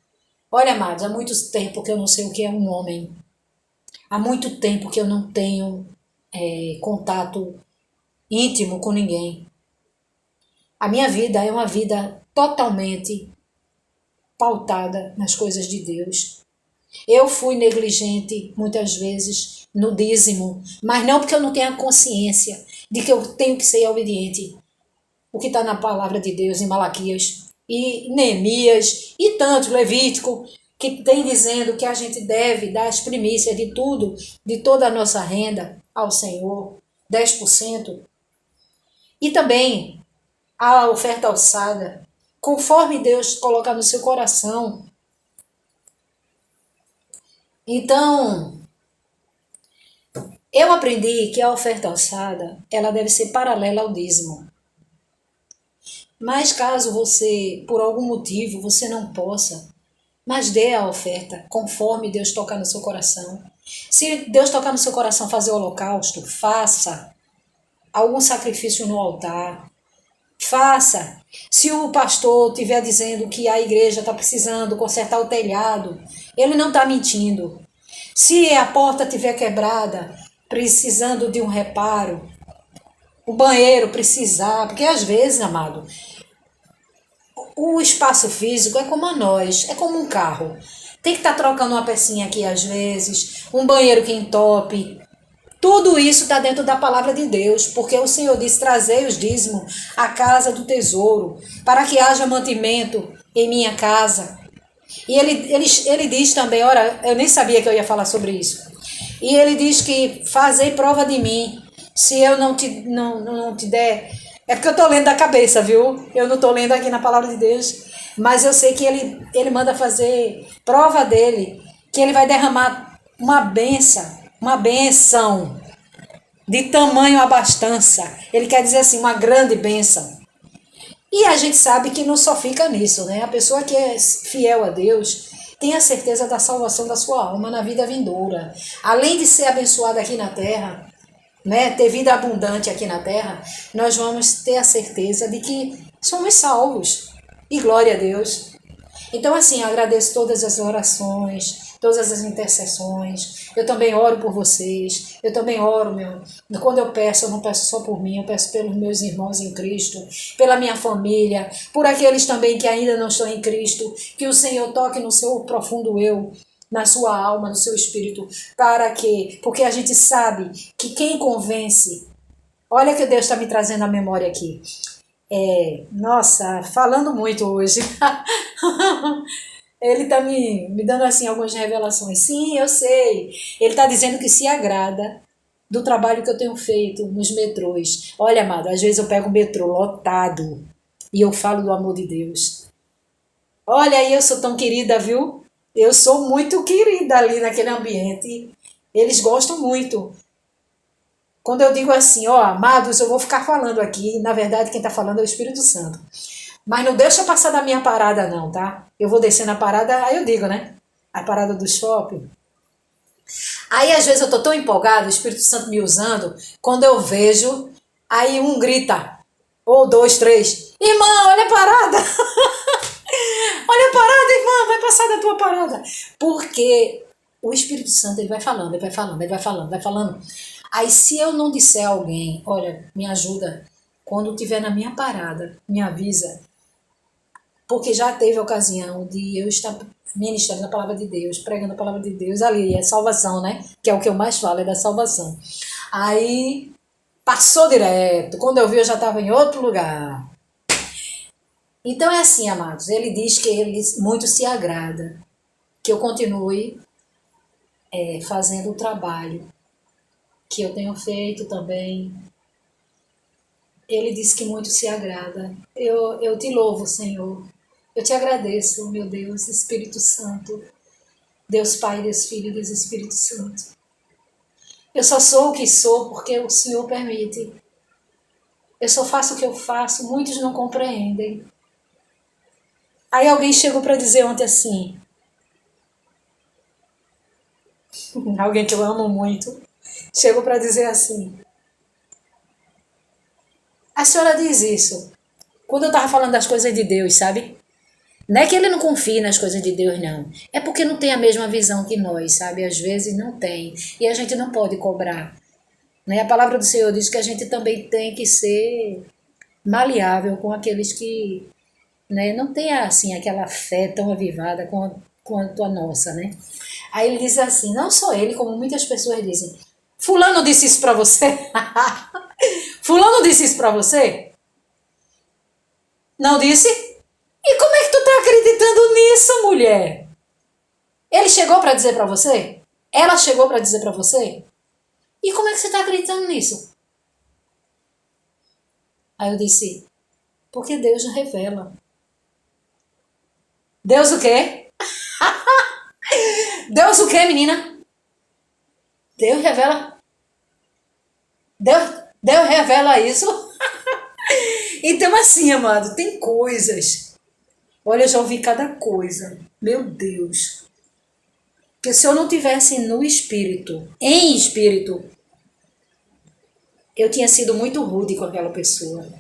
Olha, amados, há muito tempo que eu não sei o que é um homem. Há muito tempo que eu não tenho contato íntimo com ninguém. A minha vida é uma vida totalmente pautada nas coisas de Deus. Eu fui negligente muitas vezes no dízimo, mas não porque eu não tenha consciência de que eu tenho que ser obediente. O que está na palavra de Deus em Malaquias e Neemias e tantos, Levítico, que tem dizendo que a gente deve dar as primícias de tudo, de toda a nossa renda ao Senhor, 10%. E também a oferta alçada, conforme Deus colocar no seu coração. Então, eu aprendi que a oferta alçada, ela deve ser paralela ao dízimo. Mas caso você, por algum motivo, você não possa, mas dê a oferta conforme Deus tocar no seu coração. Se Deus tocar no seu coração fazer o holocausto, faça algum sacrifício no altar. Faça. Se o pastor estiver dizendo que a igreja está precisando consertar o telhado, ele não está mentindo. Se a porta estiver quebrada, precisando de um reparo, o banheiro precisar, porque às vezes, amado, o espaço físico é como a nós, é como um carro. Tem que estar trocando uma pecinha aqui às vezes, um banheiro que entope. Tudo isso está dentro da palavra de Deus, porque o Senhor diz, trazei os dízimos à casa do tesouro, para que haja mantimento em minha casa. E ele diz também, ora, eu nem sabia que eu ia falar sobre isso. E ele diz que fazei prova de mim, se eu não te der... É porque eu estou lendo da cabeça, viu? Eu não estou lendo aqui na palavra de Deus, mas eu sei que ele manda fazer prova dele, que ele vai derramar uma bênção de tamanho abastança. Ele quer dizer assim, uma grande bênção. E a gente sabe que não só fica nisso, né? A pessoa que é fiel a Deus tem a certeza da salvação da sua alma na vida vindoura. Além de ser abençoada aqui na terra, né, ter vida abundante aqui na terra, nós vamos ter a certeza de que somos salvos. E glória a Deus. Então, assim, agradeço todas as orações, todas as intercessões. Eu também oro por vocês. Eu também oro, quando eu peço, eu não peço só por mim, eu peço pelos meus irmãos em Cristo, pela minha família, por aqueles também que ainda não estão em Cristo, que o Senhor toque no seu profundo eu, na sua alma, no seu espírito, para quê? Porque a gente sabe que quem convence, olha que Deus está me trazendo a memória aqui. Nossa, falando muito hoje. Ele está me dando assim algumas revelações. Sim, eu sei. Ele está dizendo que se agrada do trabalho que eu tenho feito nos metrôs. Olha, amado, às vezes eu pego o metrô lotado e eu falo do amor de Deus. Olha aí, eu sou tão querida, viu? Eu sou muito querida ali naquele ambiente. Eles gostam muito. Quando eu digo assim, ó, amados, eu vou ficar falando aqui, na verdade quem está falando é o Espírito Santo. Mas não deixa passar da minha parada não, tá? Eu vou descer na parada, aí eu digo, né? A parada do shopping. Aí às vezes eu tô tão empolgado, o Espírito Santo me usando, quando eu vejo, aí um grita, ou dois, três, irmã, olha a parada! Olha a parada, irmã, vai passar da tua parada. Porque o Espírito Santo, ele vai falando, ele vai falando, ele vai falando, vai falando. Aí se eu não disser a alguém, olha, me ajuda, quando estiver na minha parada, me avisa, porque já teve a ocasião de eu estar ministrando a palavra de Deus, pregando a palavra de Deus, ali é salvação, né? Que é o que eu mais falo, é da salvação. Aí passou direto, quando eu vi eu já estava em outro lugar. Então é assim, amados, ele diz que ele muito se agrada, que eu continue fazendo o trabalho que eu tenho feito também. Ele diz que muito se agrada. Eu te louvo, Senhor. Eu te agradeço, meu Deus, Espírito Santo. Deus Pai, Deus Filho, Deus Espírito Santo. Eu só sou o que sou porque o Senhor permite. Eu só faço o que eu faço, muitos não compreendem. Aí alguém chegou para dizer ontem assim, alguém que eu amo muito, chegou para dizer assim, a senhora diz isso, quando eu estava falando das coisas de Deus, sabe? Não é que ele não confie nas coisas de Deus, não. É porque não tem a mesma visão que nós, sabe? Às vezes não tem. E a gente não pode cobrar. Né? A palavra do Senhor diz que a gente também tem que ser maleável com aqueles que, né, não tem assim aquela fé tão avivada quanto a nossa, né? Aí ele diz assim, não só ele, como muitas pessoas dizem, fulano disse isso pra você? Fulano disse isso pra você? Não disse? E como é que tu tá acreditando nisso, mulher? Ele chegou pra dizer pra você? Ela chegou pra dizer pra você? E como é que você tá acreditando nisso? Aí eu disse, porque Deus nos revela. Deus o quê? Deus o quê, menina? Deus revela. Deus revela isso. Então assim, amado, tem coisas. Olha, eu já ouvi cada coisa. Meu Deus. Porque se eu não tivesse no espírito, em espírito, eu tinha sido muito rude com aquela pessoa.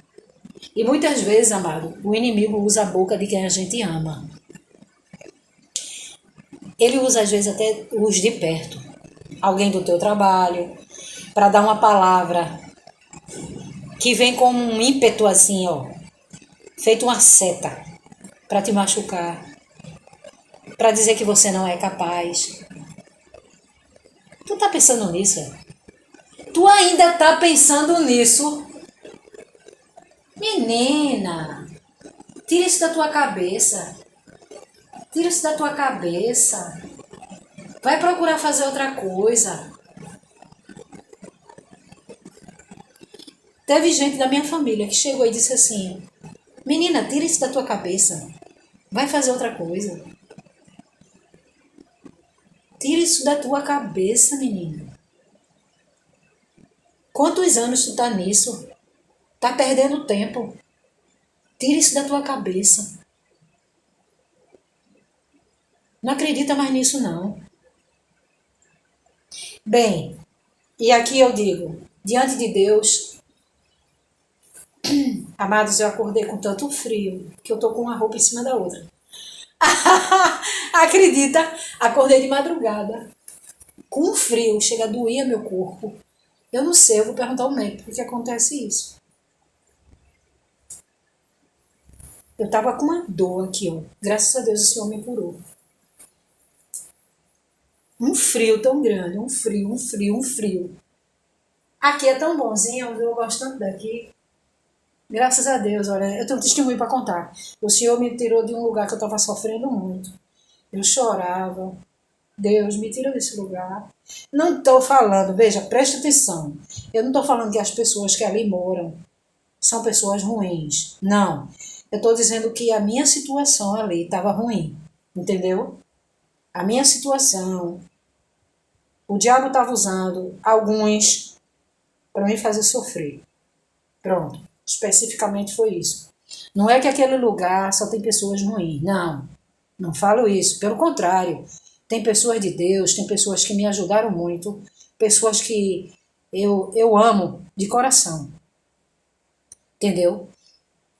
E muitas vezes, amado, o inimigo usa a boca de quem a gente ama. Ele usa, às vezes, até os de perto. Alguém do teu trabalho, para dar uma palavra que vem com um ímpeto assim, ó, feito uma seta, para te machucar, para dizer que você não é capaz. Tu tá pensando nisso? Tu ainda tá pensando nisso? Menina, tira isso da tua cabeça. Tira isso da tua cabeça. Vai procurar fazer outra coisa. Teve gente da minha família que chegou e disse assim, menina, tira isso da tua cabeça. Vai fazer outra coisa. isso da tua cabeça, menino. Quantos anos tu tá nisso? Tá perdendo tempo. Tira isso da tua cabeça. Não acredita mais nisso, não. Bem, e aqui eu digo, diante de Deus, amados, eu acordei com tanto frio que eu tô com uma roupa em cima da outra. Acredita? Acordei de madrugada. Com frio, chega a doer meu corpo. Eu não sei, eu vou perguntar ao médico por que acontece isso. Eu tava com uma dor aqui, ó. Graças a Deus o Senhor me curou. Um frio tão grande, um frio, um frio, um frio. Aqui é tão bonzinho, eu gosto tanto daqui. Graças a Deus, olha, eu tenho um testemunho para contar. O Senhor me tirou de um lugar que eu estava sofrendo muito. Eu chorava. Deus, me tira desse lugar. Não estou falando, veja, preste atenção. Eu não estou falando que as pessoas que ali moram são pessoas ruins. Não. Eu estou dizendo que a minha situação ali estava ruim. Entendeu? A minha situação. O diabo estava usando alguns para me fazer sofrer. Pronto. Especificamente foi isso. Não é que aquele lugar só tem pessoas ruins. Não. Não falo isso. Pelo contrário. Tem pessoas de Deus, tem pessoas que me ajudaram muito, pessoas que eu amo de coração. Entendeu?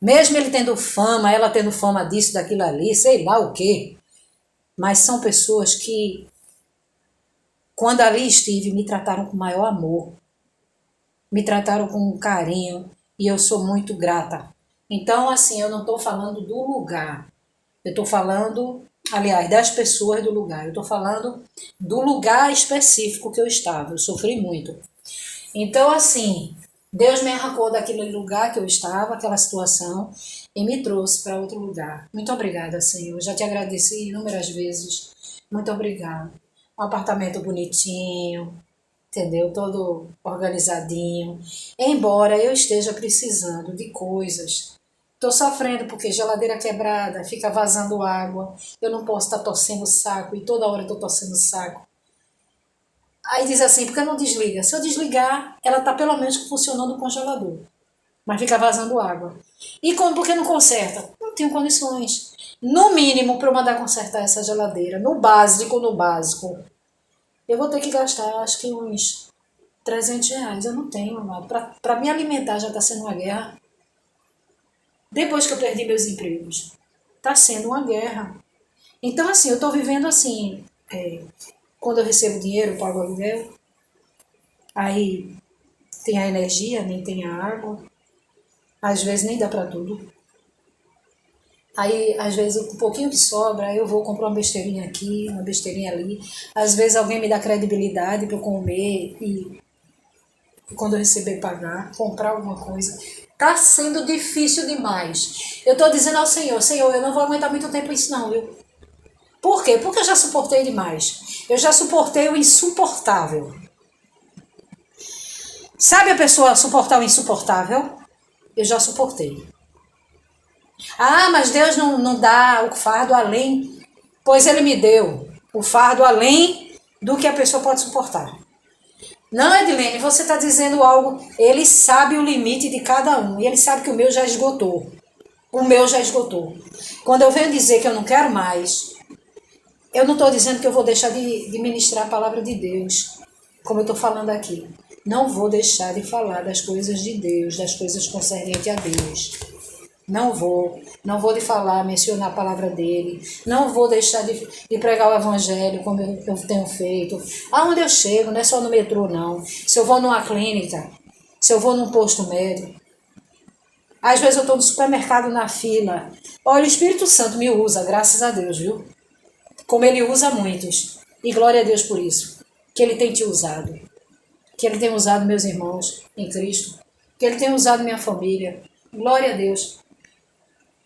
Mesmo ele tendo fama, ela tendo fama disso, daquilo ali, sei lá o quê. Mas são pessoas que, quando ali estive, me trataram com maior amor. Me trataram com carinho e eu sou muito grata. Então, assim, eu não estou falando do lugar. Eu estou falando, aliás, das pessoas do lugar. Eu estou falando do lugar específico que eu estava. Eu sofri muito. Então, assim, Deus me arrancou daquele lugar que eu estava, aquela situação, e me trouxe para outro lugar. Muito obrigada, Senhor. Já te agradeci inúmeras vezes. Muito obrigada. Um apartamento bonitinho, entendeu? Todo organizadinho. Embora eu esteja precisando de coisas. Estou sofrendo porque geladeira quebrada, fica vazando água. Eu não posso estar torcendo o saco e toda hora estou torcendo o saco. Aí diz assim, por que não desliga? Se eu desligar, ela está pelo menos funcionando o congelador. Mas fica vazando água. E como, por que não conserta? Não tenho condições. No mínimo, para eu mandar consertar essa geladeira, no básico, eu vou ter que gastar acho que uns R$ 300. Eu não tenho, amado. Para me alimentar já está sendo uma guerra. Depois que eu perdi meus empregos, está sendo uma guerra. Então, assim, eu estou vivendo assim, quando eu recebo dinheiro, eu pago aluguel, aí tem a energia, nem tem a água, às vezes nem dá para tudo. Aí, às vezes, um pouquinho que sobra, aí eu vou comprar uma besteirinha aqui, uma besteirinha ali. Às vezes alguém me dá credibilidade para eu comer e quando eu receber pagar, comprar alguma coisa. Tá sendo difícil demais. Eu tô dizendo ao Senhor, Senhor, eu não vou aguentar muito tempo isso não, viu? Por quê? Porque eu já suportei demais. Eu já suportei o insuportável. Sabe a pessoa suportar o insuportável? Eu já suportei. Ah, mas Deus não dá o fardo além. Pois Ele me deu o fardo além do que a pessoa pode suportar. Não, Edilene, você está dizendo algo. Ele sabe o limite de cada um. E ele sabe que o meu já esgotou. O meu já esgotou. Quando eu venho dizer que eu não quero mais, eu não estou dizendo que eu vou deixar de ministrar a palavra de Deus, como eu estou falando aqui. Não vou deixar de falar das coisas de Deus, das coisas concernentes a Deus. Não vou de falar, mencionar a palavra dele, não vou deixar de pregar o evangelho como eu tenho feito. Aonde eu chego, não é só no metrô não, se eu vou numa clínica, se eu vou num posto médico, às vezes eu estou no supermercado na fila, olha, o Espírito Santo me usa, graças a Deus, viu? Como ele usa muitos, e glória a Deus por isso, que ele tem te usado, que ele tem usado meus irmãos em Cristo, que ele tem usado minha família, glória a Deus.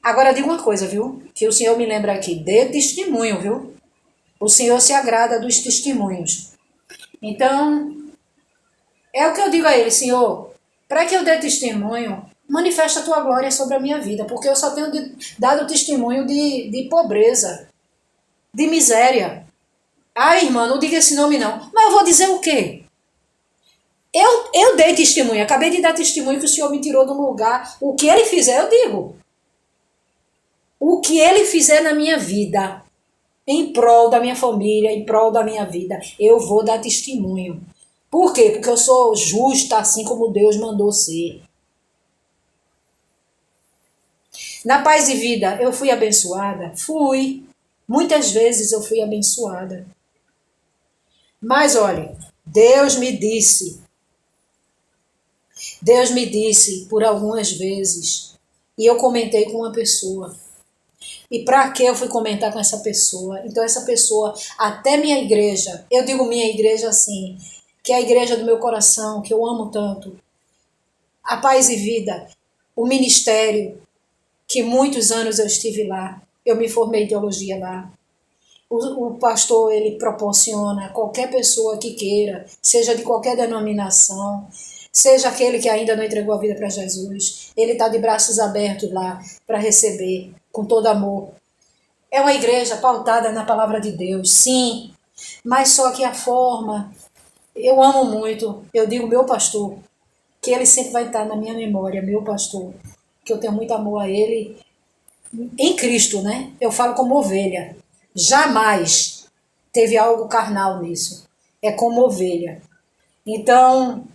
Agora diga uma coisa, viu? Que o Senhor me lembra aqui, dê testemunho, viu? O Senhor se agrada dos testemunhos. Então, é o que eu digo a ele, Senhor, para que eu dê testemunho, manifesta a tua glória sobre a minha vida, porque eu só tenho dado testemunho de pobreza, de miséria. Ah, irmã, não diga esse nome não. Mas eu vou dizer o quê? Eu dei testemunho, acabei de dar testemunho que o Senhor me tirou de um lugar. O que ele fizer, eu digo. O que ele fizer na minha vida, em prol da minha família, em prol da minha vida, eu vou dar testemunho. Por quê? Porque eu sou justa, assim como Deus mandou ser. Na paz e vida, eu fui abençoada? Fui. Muitas vezes eu fui abençoada. Mas olha, Deus me disse por algumas vezes, e eu comentei com uma pessoa. E para que eu fui comentar com essa pessoa? Então essa pessoa, até minha igreja, eu digo minha igreja assim, que é a igreja do meu coração, que eu amo tanto, a Paz e Vida, o ministério, que muitos anos eu estive lá, eu me formei em teologia lá. O pastor, ele proporciona qualquer pessoa que queira, seja de qualquer denominação, seja aquele que ainda não entregou a vida para Jesus, ele está de braços abertos lá para receber, com todo amor. É uma igreja pautada na palavra de Deus, sim, mas só que a forma, eu amo muito, eu digo meu pastor, que ele sempre vai estar na minha memória, meu pastor, que eu tenho muito amor a ele, em Cristo, né? Eu falo como ovelha, jamais teve algo carnal nisso, é como ovelha. Então,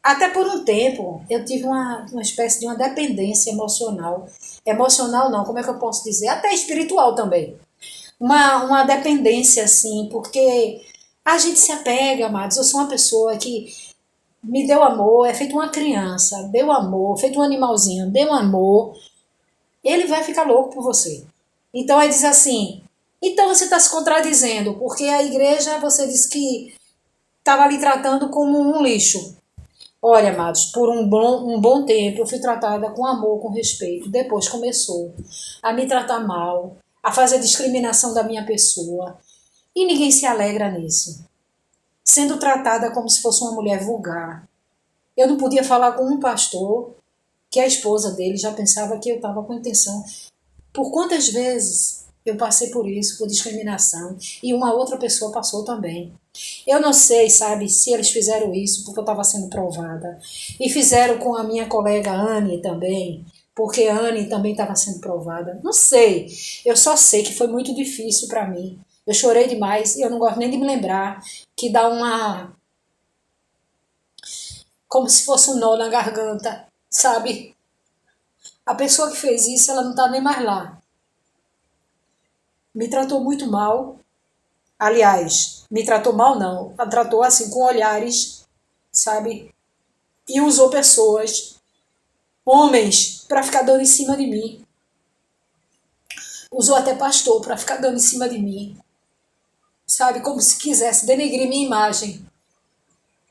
até por um tempo, eu tive uma espécie de uma dependência emocional. Emocional não, como é que eu posso dizer? Até espiritual também. Uma dependência, assim, porque a gente se apega, amados. Eu sou uma pessoa que me deu amor, é feito uma criança, deu amor, feito um animalzinho, deu amor, ele vai ficar louco por você. Então aí diz assim, então você está se contradizendo, porque a igreja, você disse que estava lhe tratando como um lixo. Olha, amados, por um bom tempo eu fui tratada com amor, com respeito. Depois começou a me tratar mal, a fazer discriminação da minha pessoa. E ninguém se alegra nisso. Sendo tratada como se fosse uma mulher vulgar. Eu não podia falar com um pastor que a esposa dele já pensava que eu estava com intenção. Por quantas vezes eu passei por isso, por discriminação, e uma outra pessoa passou também. Eu não sei, sabe, se eles fizeram isso porque eu estava sendo provada. E fizeram com a minha colega Anne também, porque a Anne também estava sendo provada. Não sei, eu só sei que foi muito difícil para mim. Eu chorei demais e eu não gosto nem de me lembrar, que dá uma... como se fosse um nó na garganta, sabe? A pessoa que fez isso, ela não está nem mais lá. Me tratou muito mal. Aliás, me tratou mal não. Ela tratou assim com olhares, sabe? E usou pessoas, homens, para ficar dando em cima de mim. Usou até pastor para ficar dando em cima de mim. Sabe? Como se quisesse denegrir minha imagem.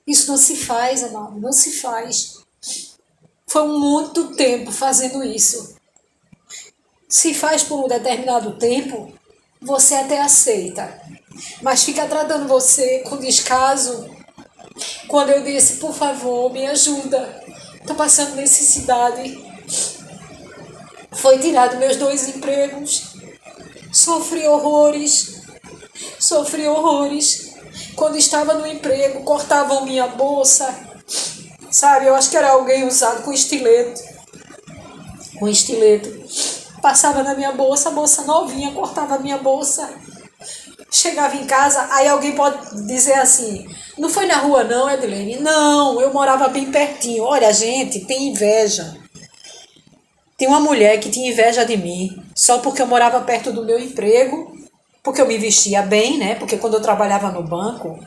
Isso não se faz, amado. Não se faz. Foi muito tempo fazendo isso. Se faz por um determinado tempo, você até aceita. Mas fica tratando você com descaso. Quando eu disse, por favor, me ajuda, tô passando necessidade. Foi tirado meus 2 empregos. Sofri horrores. Sofri horrores. Quando estava no emprego, cortavam minha bolsa. Sabe, eu acho que era alguém usado com estileto. Com estileto. Passava na minha bolsa, a bolsa novinha, cortava a minha bolsa. Chegava em casa, aí alguém pode dizer assim, não foi na rua não, Edilene? Não, eu morava bem pertinho. Olha, gente, tem inveja. Tem uma mulher que tinha inveja de mim, só porque eu morava perto do meu emprego, porque eu me vestia bem, né? Porque quando eu trabalhava no banco,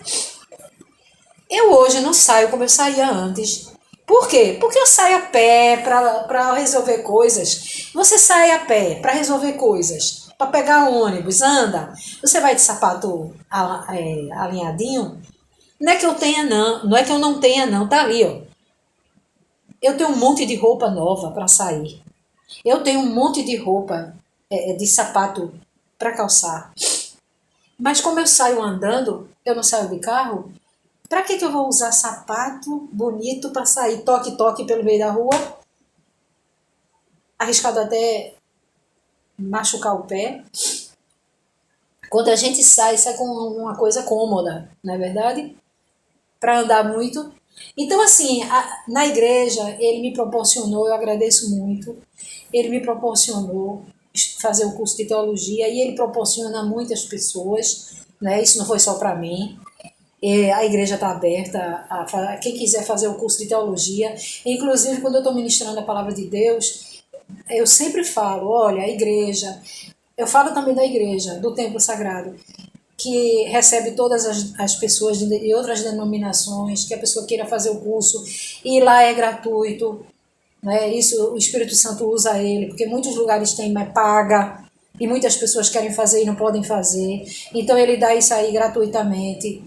eu hoje não saio como eu saía antes. Por quê? Porque eu saio a pé para resolver coisas. Você sai a pé para resolver coisas, para pegar ônibus, anda. Você vai de sapato alinhadinho? Não é que eu tenha não, não é que eu não tenha não, tá ali, ó. Eu tenho um monte de roupa nova para sair. Eu tenho um monte de roupa de sapato para calçar. Mas como eu saio andando, eu não saio de carro, para que eu vou usar sapato bonito para sair toque-toque pelo meio da rua? Arriscado até machucar o pé. Quando a gente sai com uma coisa cômoda, não é verdade? Para andar muito. Então, assim, na igreja, ele me proporcionou, eu agradeço muito, ele me proporcionou fazer o curso de teologia e ele proporciona a muitas pessoas, né? Isso não foi só para mim. A igreja está aberta a quem quiser fazer o curso de teologia. Inclusive, quando eu estou ministrando a palavra de Deus, eu sempre falo, olha, a igreja, eu falo também da igreja, do templo sagrado, que recebe todas as pessoas de outras denominações, que a pessoa queira fazer o curso, e lá é gratuito, né? Isso o Espírito Santo usa ele, porque muitos lugares tem, mas paga, e muitas pessoas querem fazer e não podem fazer, então ele dá isso aí gratuitamente.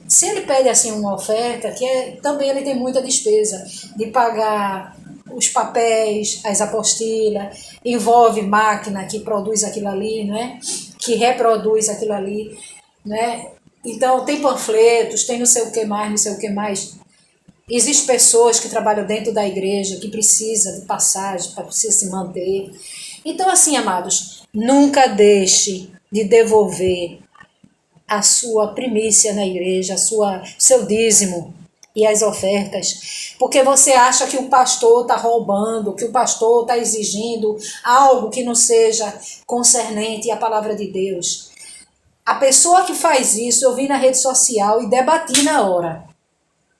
Se ele pede assim uma oferta, também ele tem muita despesa de pagar os papéis, as apostilas, envolve máquina que produz aquilo ali, né? Que reproduz aquilo ali, né? Então tem panfletos, tem não sei o que mais, não sei o que mais. Existem pessoas que trabalham dentro da igreja que precisa de passagem, precisa se manter. Então, assim, amados, nunca deixe de devolver a sua primícia na igreja, seu dízimo e as ofertas, porque você acha que o pastor está roubando, que o pastor está exigindo algo que não seja concernente à palavra de Deus. A pessoa que faz isso, eu vi na rede social e debati na hora.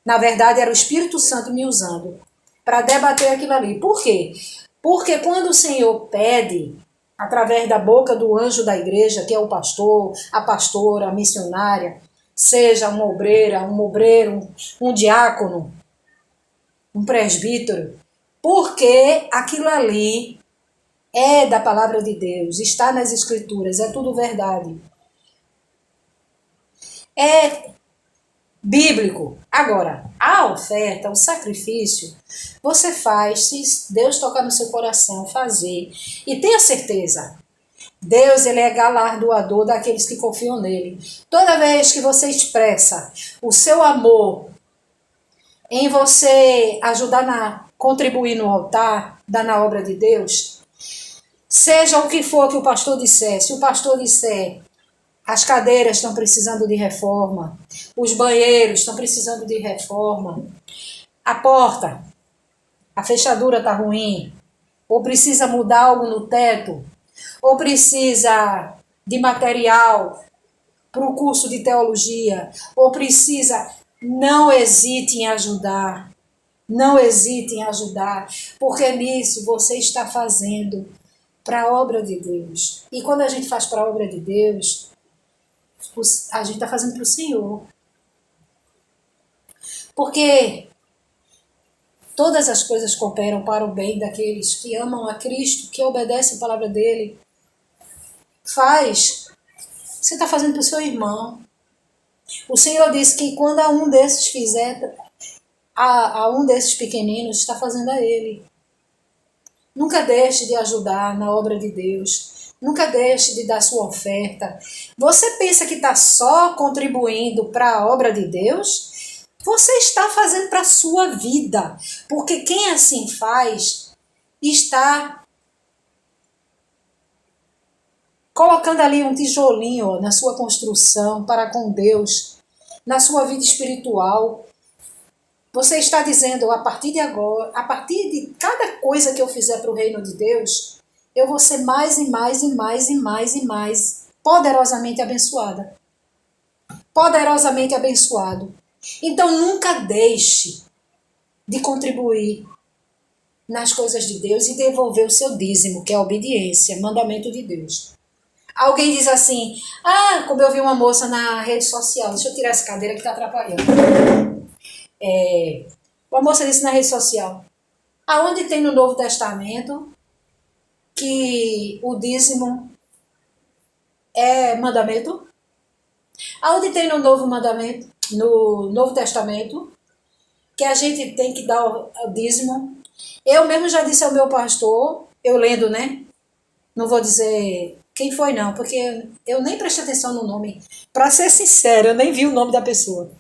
Na verdade, era o Espírito Santo me usando para debater aquilo ali. Por quê? Porque quando o Senhor pede, através da boca do anjo da igreja, que é o pastor, a pastora, a missionária, seja uma obreira, um obreiro, um diácono, um presbítero, porque aquilo ali é da palavra de Deus, está nas escrituras, é tudo verdade. É bíblico. Agora, a oferta, o sacrifício, você faz se Deus tocar no seu coração, fazer. E tenha certeza, Deus ele é galardoador daqueles que confiam nele. Toda vez que você expressa o seu amor em você ajudar contribuir no altar, dar na obra de Deus, seja o que for que o pastor disser, se o pastor disser as cadeiras estão precisando de reforma, os banheiros estão precisando de reforma, a porta, a fechadura está ruim, ou precisa mudar algo no teto, ou precisa de material para o curso de teologia, ou precisa, não hesite em ajudar, não hesite em ajudar, porque nisso você está fazendo para a obra de Deus. E quando a gente faz para a obra de Deus, a gente está fazendo para o Senhor. Porque todas as coisas cooperam para o bem daqueles que amam a Cristo, que obedecem a palavra dele. Você está fazendo para o seu irmão. O Senhor disse que quando a um desses fizer, a um desses pequeninos, está fazendo a ele. Nunca deixe de ajudar na obra de Deus. Nunca deixe de dar sua oferta. Você pensa que está só contribuindo para a obra de Deus? Você está fazendo para a sua vida. Porque quem assim faz está colocando ali um tijolinho na sua construção para com Deus, na sua vida espiritual. Você está dizendo, a partir de agora, a partir de cada coisa que eu fizer para o reino de Deus, eu vou ser mais e mais e mais e mais e mais poderosamente abençoada. Poderosamente abençoado. Então nunca deixe de contribuir nas coisas de Deus e devolver o seu dízimo, que é a obediência, mandamento de Deus. Alguém diz assim, como eu vi uma moça na rede social, deixa eu tirar essa cadeira que está atrapalhando. Uma moça disse na rede social, aonde tem no Novo Testamento que o dízimo é mandamento? Aonde tem no Novo Testamento, que a gente tem que dar o dízimo? Eu mesmo já disse ao meu pastor, eu lendo, né? Não vou dizer quem foi não, porque eu nem prestei atenção no nome. Para ser sincero, eu nem vi o nome da pessoa.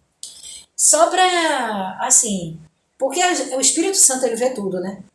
Só para, assim, porque o Espírito Santo ele vê tudo, né?